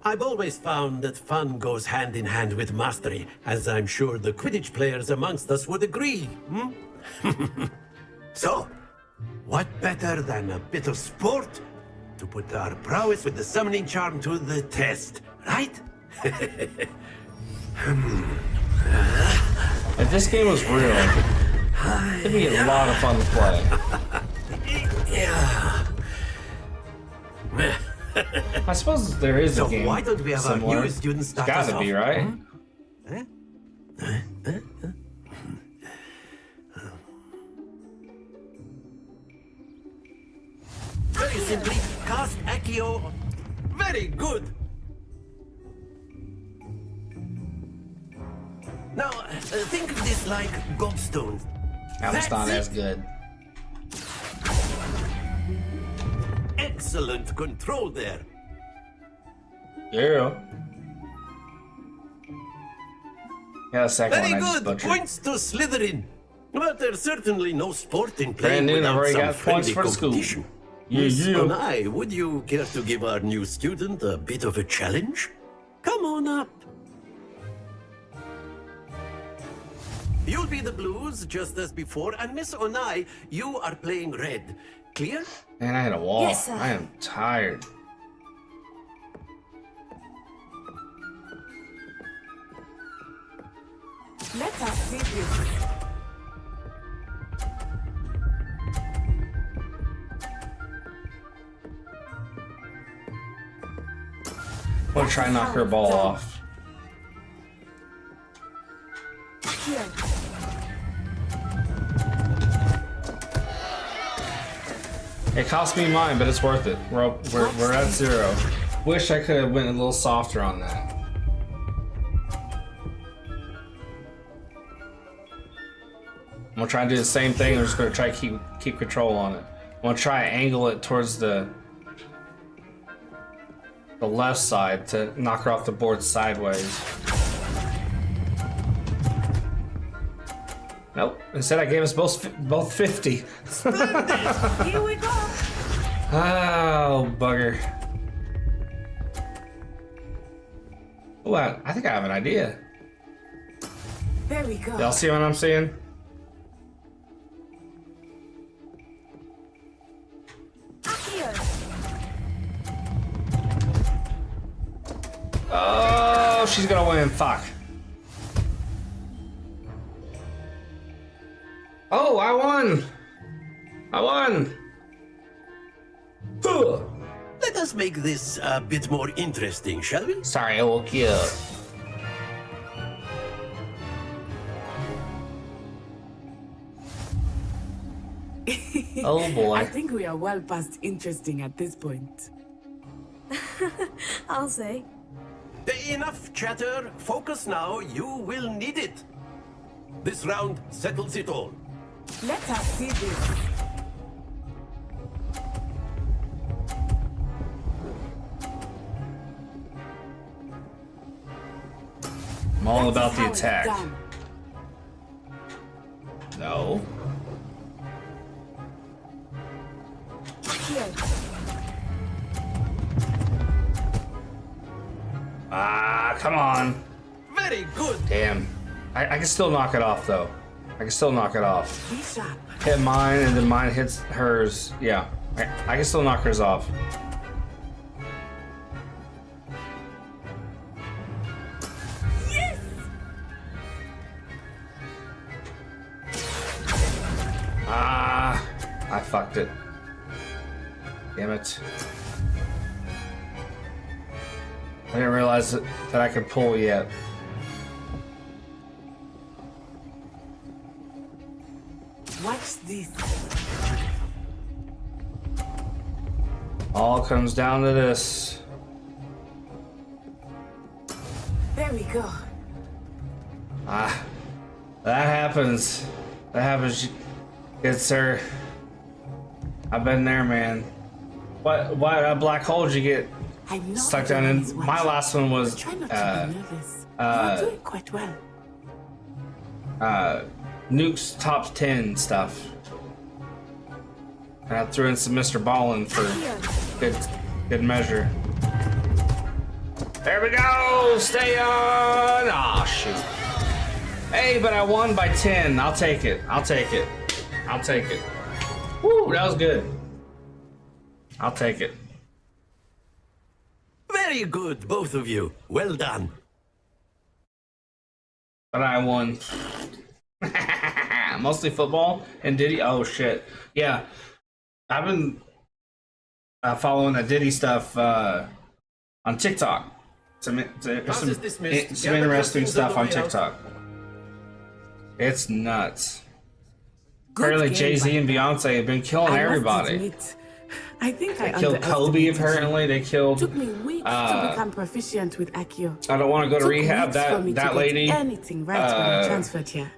[SPEAKER 4] I've always found that fun goes hand in hand with mastery, as I'm sure the Quidditch players amongst us would agree. So, what better than a bit of sport to put our prowess with the summoning charm to the test, right?
[SPEAKER 1] If this game was real, it'd be a lot of fun to play. I suppose there is a
[SPEAKER 4] So
[SPEAKER 1] game
[SPEAKER 4] why don't we have
[SPEAKER 1] similar.
[SPEAKER 4] our new students start
[SPEAKER 1] It's
[SPEAKER 4] us
[SPEAKER 1] gotta be,
[SPEAKER 4] off?
[SPEAKER 1] right?
[SPEAKER 19] simply cast Accio. Very good. Now, think of this like gobstone.
[SPEAKER 1] That's not as good.
[SPEAKER 19] Excellent control there.
[SPEAKER 1] Yeah. Yeah, the second
[SPEAKER 19] Very
[SPEAKER 1] one I just
[SPEAKER 19] good.
[SPEAKER 1] butchered.
[SPEAKER 19] Points to Slytherin. But there's certainly no sport in playing
[SPEAKER 1] Brand new, I've
[SPEAKER 19] without
[SPEAKER 1] already
[SPEAKER 19] some
[SPEAKER 1] got points
[SPEAKER 19] friendly
[SPEAKER 1] for the school.
[SPEAKER 19] competition.
[SPEAKER 1] Yeah,
[SPEAKER 19] Miss
[SPEAKER 1] yeah.
[SPEAKER 19] Onai, would you care to give our new student a bit of a challenge? Come on up. You'll be the blues, just as before, and Miss Onai, you are playing red. Clear?
[SPEAKER 1] Man, I hit a wall.
[SPEAKER 3] Yes, sir.
[SPEAKER 1] I am tired.
[SPEAKER 18] Let us see this.
[SPEAKER 1] I'm gonna try and knock her ball off.
[SPEAKER 18] Here.
[SPEAKER 1] It cost me mine, but it's worth it. We're at 0. Wish I could have went a little softer on that. I'm gonna try and do the same thing. I'm just gonna try to keep control on it. I'm gonna try and angle it towards the left side to knock her off the board sideways. Nope. Instead, I gave us both 50.
[SPEAKER 18] Here we go.
[SPEAKER 1] Oh, bugger. Oh, I think I have an idea.
[SPEAKER 18] There we go.
[SPEAKER 1] Y'all see what I'm seeing?
[SPEAKER 18] Here.
[SPEAKER 1] Oh, she's gonna win. Fuck. Oh, I won. I won. Huh.
[SPEAKER 19] Let us make this a bit more interesting, shall we?
[SPEAKER 1] Sorry, I woke you up. Oh boy.
[SPEAKER 18] I think we are well past interesting at this point.
[SPEAKER 3] I'll say.
[SPEAKER 19] Enough chatter. Focus now. You will need it. This round settles it all.
[SPEAKER 18] Let us see this.
[SPEAKER 1] I'm all about the
[SPEAKER 18] How it's
[SPEAKER 1] attack.
[SPEAKER 18] done.
[SPEAKER 1] No.
[SPEAKER 18] Here.
[SPEAKER 1] Ah, come on.
[SPEAKER 19] Very good.
[SPEAKER 1] Damn. I can still knock it off, though. I can still knock it off.
[SPEAKER 18] Be sharp.
[SPEAKER 1] Hit mine, and then mine hits hers. Yeah. I can still knock hers off.
[SPEAKER 18] Yes.
[SPEAKER 1] Ah, I fucked it. Damn it. I didn't realize that I could pull yet.
[SPEAKER 18] Watch this.
[SPEAKER 1] All comes down to this.
[SPEAKER 18] There we go.
[SPEAKER 1] Ah, that happens. That happens. Good sir. I've been there, man. What black hole did you get
[SPEAKER 18] I'm not
[SPEAKER 1] stuck down in? My last one was
[SPEAKER 18] Try not to be nervous. You're doing quite well.
[SPEAKER 1] Nuke's top 10 stuff. And I threw in some Mr. Ballin for good measure. There we go! Stay on! Aw, shoot. Hey, but I won by 10. I'll take it. I'll take it. I'll take it. Woo, that was good. I'll take it.
[SPEAKER 19] Very good, both of you. Well done.
[SPEAKER 1] But I won. Mostly football and Diddy. Oh shit. Yeah. I've been following the Diddy stuff on TikTok. Some interesting stuff on TikTok. It's nuts. Apparently Jay-Z and Beyonce have been killing
[SPEAKER 18] I must
[SPEAKER 1] everybody.
[SPEAKER 18] admit, I think
[SPEAKER 1] They
[SPEAKER 18] I
[SPEAKER 1] killed Kobe,
[SPEAKER 18] underestimated you.
[SPEAKER 1] apparently. They killed...
[SPEAKER 18] Took me weeks to become proficient with Accio.
[SPEAKER 1] I don't want to go to
[SPEAKER 18] Took
[SPEAKER 1] rehab.
[SPEAKER 18] weeks for me
[SPEAKER 1] That
[SPEAKER 18] to
[SPEAKER 1] lady...
[SPEAKER 18] get anything right when I transferred here.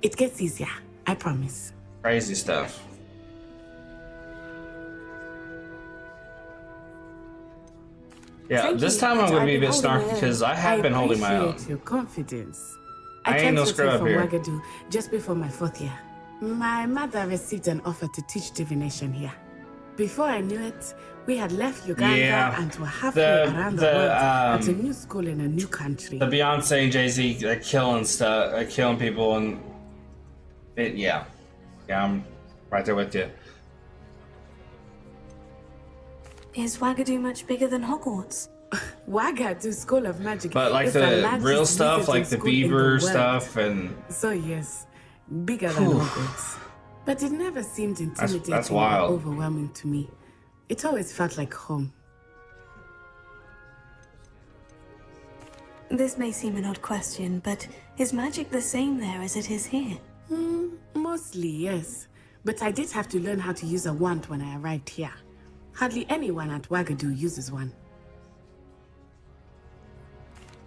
[SPEAKER 18] It gets easier, I promise.
[SPEAKER 1] Crazy stuff. Yeah,
[SPEAKER 18] Thank
[SPEAKER 1] this
[SPEAKER 18] you,
[SPEAKER 1] time I'm
[SPEAKER 18] but
[SPEAKER 1] going to
[SPEAKER 18] I've
[SPEAKER 1] be a
[SPEAKER 18] been
[SPEAKER 1] bit
[SPEAKER 18] holding my
[SPEAKER 1] snarky
[SPEAKER 18] own.
[SPEAKER 1] because I have been holding my
[SPEAKER 18] I
[SPEAKER 1] own.
[SPEAKER 18] appreciate your confidence.
[SPEAKER 1] I ain't
[SPEAKER 18] came
[SPEAKER 1] no
[SPEAKER 18] to
[SPEAKER 1] scrub
[SPEAKER 18] from
[SPEAKER 1] here.
[SPEAKER 18] Ouagadougou just before my 4th year. My mother received an offer to teach divination here. Before I knew it, we had left Uganda
[SPEAKER 1] Yeah.
[SPEAKER 18] and were halfway around the world at a new school in a new country.
[SPEAKER 1] The Beyonce and Jay-Z, they're killing stuff, killing people, and it, yeah, I'm right there with you.
[SPEAKER 3] Is Ouagadougou much bigger than Hogwarts?
[SPEAKER 18] Ouagadougou School of Magic.
[SPEAKER 1] But like
[SPEAKER 18] is the
[SPEAKER 1] the
[SPEAKER 18] largest
[SPEAKER 1] real stuff,
[SPEAKER 18] visiting
[SPEAKER 1] like the
[SPEAKER 18] school in
[SPEAKER 1] beaver
[SPEAKER 18] world.
[SPEAKER 1] stuff, and
[SPEAKER 18] So yes, bigger than
[SPEAKER 1] Whew.
[SPEAKER 18] Hogwarts. But it never seemed intimidating
[SPEAKER 1] that's
[SPEAKER 18] or
[SPEAKER 1] wild.
[SPEAKER 18] overwhelming to me. It always felt like home.
[SPEAKER 3] This may seem an odd question, but is magic the same there as it is here?
[SPEAKER 18] Mostly, yes. But I did have to learn how to use a wand when I arrived here. Hardly anyone at Ouagadougou uses one.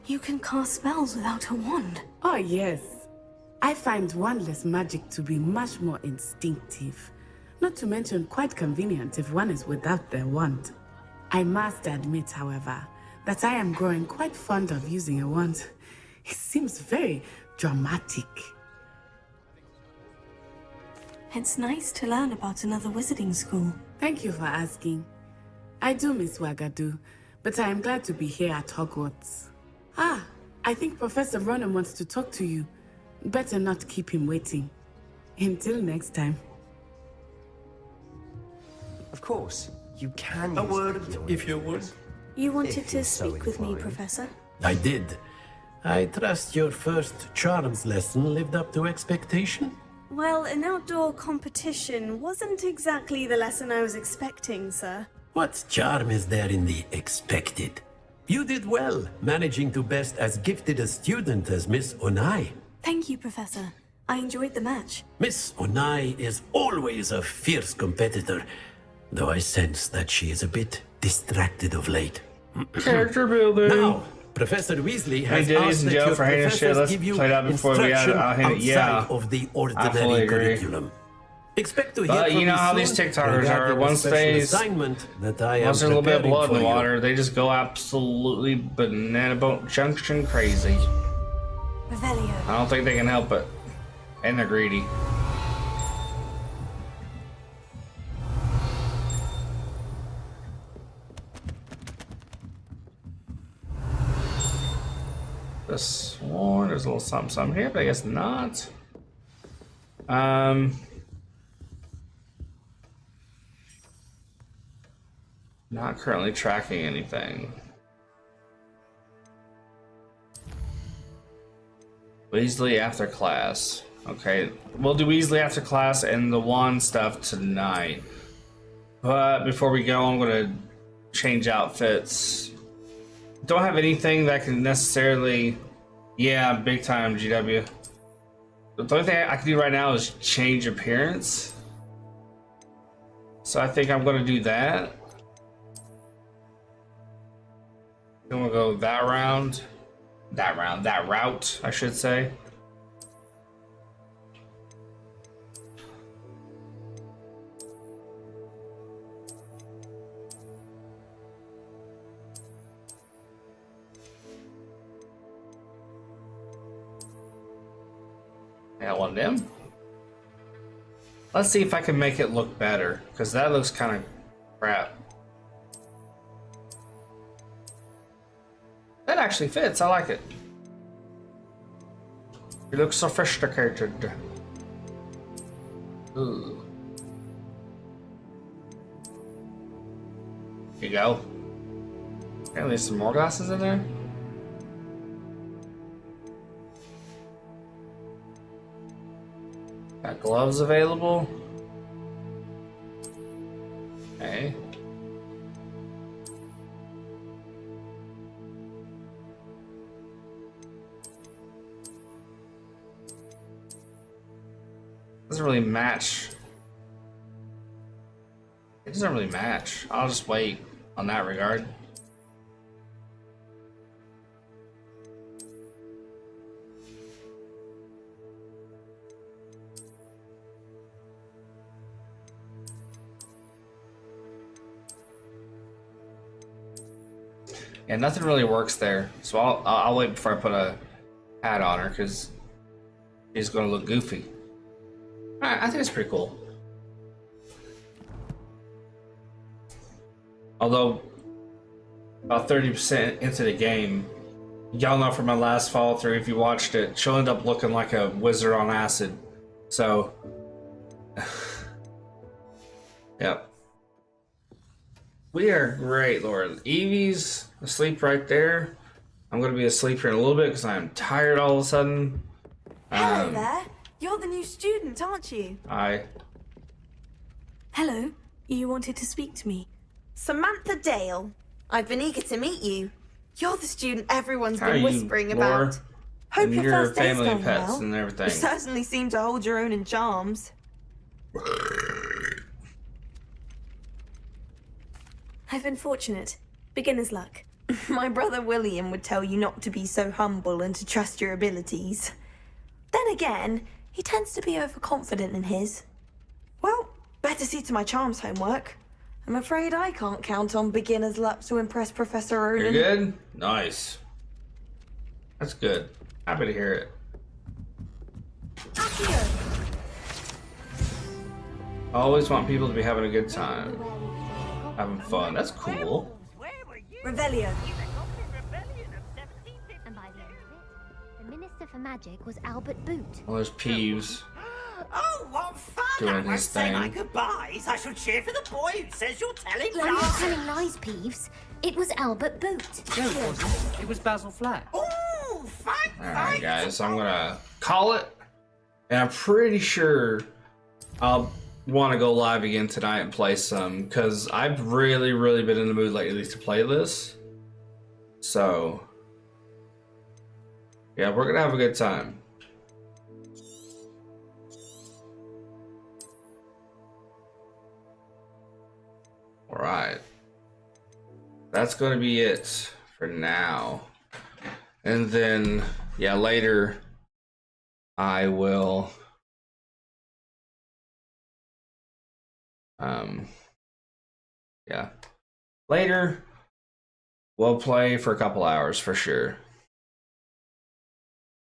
[SPEAKER 3] You can cast spells without a wand.
[SPEAKER 18] Oh, yes. I find wandless magic to be much more instinctive. Not to mention quite convenient if one is without their wand. I must admit, however, that I am growing quite fond of using a wand. It seems very dramatic.
[SPEAKER 3] It's nice to learn about another wizarding school.
[SPEAKER 18] Thank you for asking. I do miss Ouagadougou, but I am glad to be here at Hogwarts. Ah, I think Professor Ronan wants to talk to you. Better not keep him waiting. Until next time.
[SPEAKER 11] Of course, you can.
[SPEAKER 19] A word, if you would.
[SPEAKER 3] You wanted
[SPEAKER 11] If
[SPEAKER 3] to
[SPEAKER 11] you're so
[SPEAKER 3] speak with me,
[SPEAKER 11] inclined.
[SPEAKER 3] Professor?
[SPEAKER 19] I did. I trust your first charms lesson lived up to expectation.
[SPEAKER 3] Well, an outdoor competition wasn't exactly the lesson I was expecting, sir.
[SPEAKER 19] What charm is there in the expected? You did well, managing to best as gifted a student as Miss Onai.
[SPEAKER 3] Thank you, Professor. I enjoyed the match.
[SPEAKER 19] Miss Onai is always a fierce competitor, though I sense that she is a bit distracted of late.
[SPEAKER 1] Character building.
[SPEAKER 19] Now, Professor Weasley has
[SPEAKER 1] Hey, Diddy's
[SPEAKER 19] asked
[SPEAKER 1] in
[SPEAKER 19] that
[SPEAKER 1] jail
[SPEAKER 19] your
[SPEAKER 1] for hating shit.
[SPEAKER 19] professors
[SPEAKER 1] Let's
[SPEAKER 19] give you
[SPEAKER 1] play that before we
[SPEAKER 19] instruction
[SPEAKER 1] I'll hit it.
[SPEAKER 19] outside
[SPEAKER 1] Yeah.
[SPEAKER 19] of the
[SPEAKER 1] I fully
[SPEAKER 19] ordinary
[SPEAKER 1] agree.
[SPEAKER 19] curriculum. Expect to hear
[SPEAKER 1] But
[SPEAKER 19] from
[SPEAKER 1] you know
[SPEAKER 19] me
[SPEAKER 1] how
[SPEAKER 19] soon
[SPEAKER 1] these TikTokers are.
[SPEAKER 19] regarding a
[SPEAKER 1] Once
[SPEAKER 19] special
[SPEAKER 1] they
[SPEAKER 19] assignment that I am
[SPEAKER 1] once there's a little bit of
[SPEAKER 19] preparing
[SPEAKER 1] blood in
[SPEAKER 19] for
[SPEAKER 1] the
[SPEAKER 19] you.
[SPEAKER 1] water, they just go absolutely banana boat junction crazy.
[SPEAKER 3] Revelio.
[SPEAKER 1] I don't think they can help it. And they're greedy. This one, there's a little something here, but I guess not. Not currently tracking anything. Weasley after class. Okay, we'll do Weasley after class and the wand stuff tonight. But before we go, I'm gonna change outfits. Don't have anything that can necessarily... Yeah, big time, GW. The only thing I can do right now is change appearance. So I think I'm gonna do that. Then we'll go that round. That route, I should say. Yeah, one of them. Let's see if I can make it look better, because that looks kind of crap. That actually fits, I like it. It looks sophisticated. Ooh. Here you go. Okay, there's some more glasses in there. Got gloves available. Okay. Doesn't really match It doesn't really match. I'll just wait on that regard. Yeah, nothing really works there, so I'll wait before I put a hat on her because she's gonna look goofy. I think it's pretty cool. Although about 30% into the game, y'all know from my last follow through, if you watched it, she'll end up looking like a wizard on acid. So, yep. We are great, Lord. Evie's asleep right there. I'm going to be asleep here in a little bit because I'm tired all of a sudden.
[SPEAKER 20] Hello there. You're the new student, aren't you?
[SPEAKER 1] Hi.
[SPEAKER 3] Hello. You wanted to speak to me.
[SPEAKER 20] Samantha Dale. I've been eager to meet you. You're the student everyone's
[SPEAKER 1] How are
[SPEAKER 20] been
[SPEAKER 1] you,
[SPEAKER 20] whispering
[SPEAKER 1] Laura?
[SPEAKER 20] about. Hope
[SPEAKER 1] And
[SPEAKER 20] your
[SPEAKER 1] your
[SPEAKER 20] first day's
[SPEAKER 1] family and
[SPEAKER 20] going
[SPEAKER 1] pets
[SPEAKER 20] well.
[SPEAKER 1] and everything.
[SPEAKER 20] You certainly seem to hold your own in charms.
[SPEAKER 3] I've been fortunate. Beginner's luck.
[SPEAKER 20] My brother William would tell you not to be so humble and to trust your abilities. Then again, he tends to be overconfident in his. Well, better see to my charms homework. I'm afraid I can't count on beginner's luck to impress Professor Ronan.
[SPEAKER 1] You're good? Nice. That's good. Happy to hear it. I always want people to be having a good time. Having fun. That's cool.
[SPEAKER 20] Revelio.
[SPEAKER 12] And by the end of it, the Minister for Magic was Albert Boot.
[SPEAKER 1] Well, there's Peeves.
[SPEAKER 8] Oh, what fun!
[SPEAKER 1] Doing
[SPEAKER 8] I won't
[SPEAKER 1] his
[SPEAKER 8] say my
[SPEAKER 1] thing.
[SPEAKER 8] goodbyes. I shall cheer for the boy who says you're telling
[SPEAKER 12] You're not
[SPEAKER 8] lies.
[SPEAKER 12] telling lies, Peeves. It was Albert Boot.
[SPEAKER 14] No, it wasn't. It was Basil Flack.
[SPEAKER 8] Oh, thank
[SPEAKER 1] Alright, guys, I'm gonna call it. And I'm pretty sure I'll want to go live again tonight and play some, because I've really been in the mood lately to play this. So, yeah, we're gonna have a good time. Alright. That's gonna be it for now. And then, yeah, later I will yeah. Later we'll play for a couple hours for sure.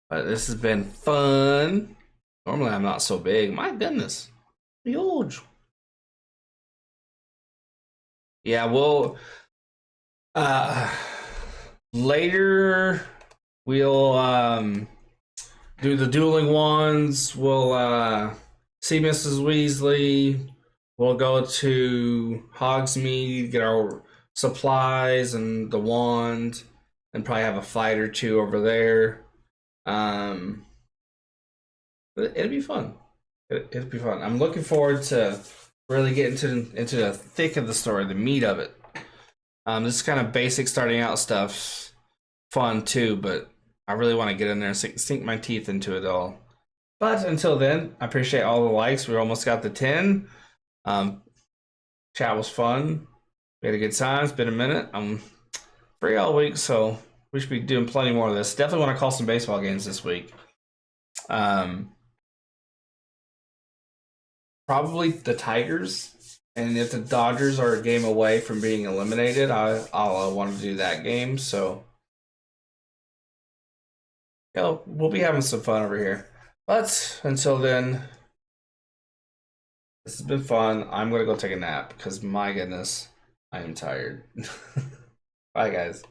[SPEAKER 1] But this has been fun. Normally I'm not so big. My goodness. Huge. Yeah, we'll later we'll do the dueling ones. We'll see Mrs. Weasley. We'll go to Hogsmeade, get our supplies and the wand, and probably have a fight or two over there. It'll be fun. It'll be fun. I'm looking forward to really getting into the thick of the story, the meat of it. This is kind of basic starting out stuff, fun too, but I really want to get in there and sink my teeth into it all. But until then, I appreciate all the likes. We almost got the 10. Chat was fun. We had a good time. It's been a minute. I'm free all week, so we should be doing plenty more of this. Definitely want to call some baseball games this week. Probably the Tigers, and if the Dodgers are a game away from being eliminated, I'll want to do that game. So, yeah, we'll be having some fun over here. But until then, this has been fun. I'm gonna go take a nap because my goodness, I am tired. Bye, guys.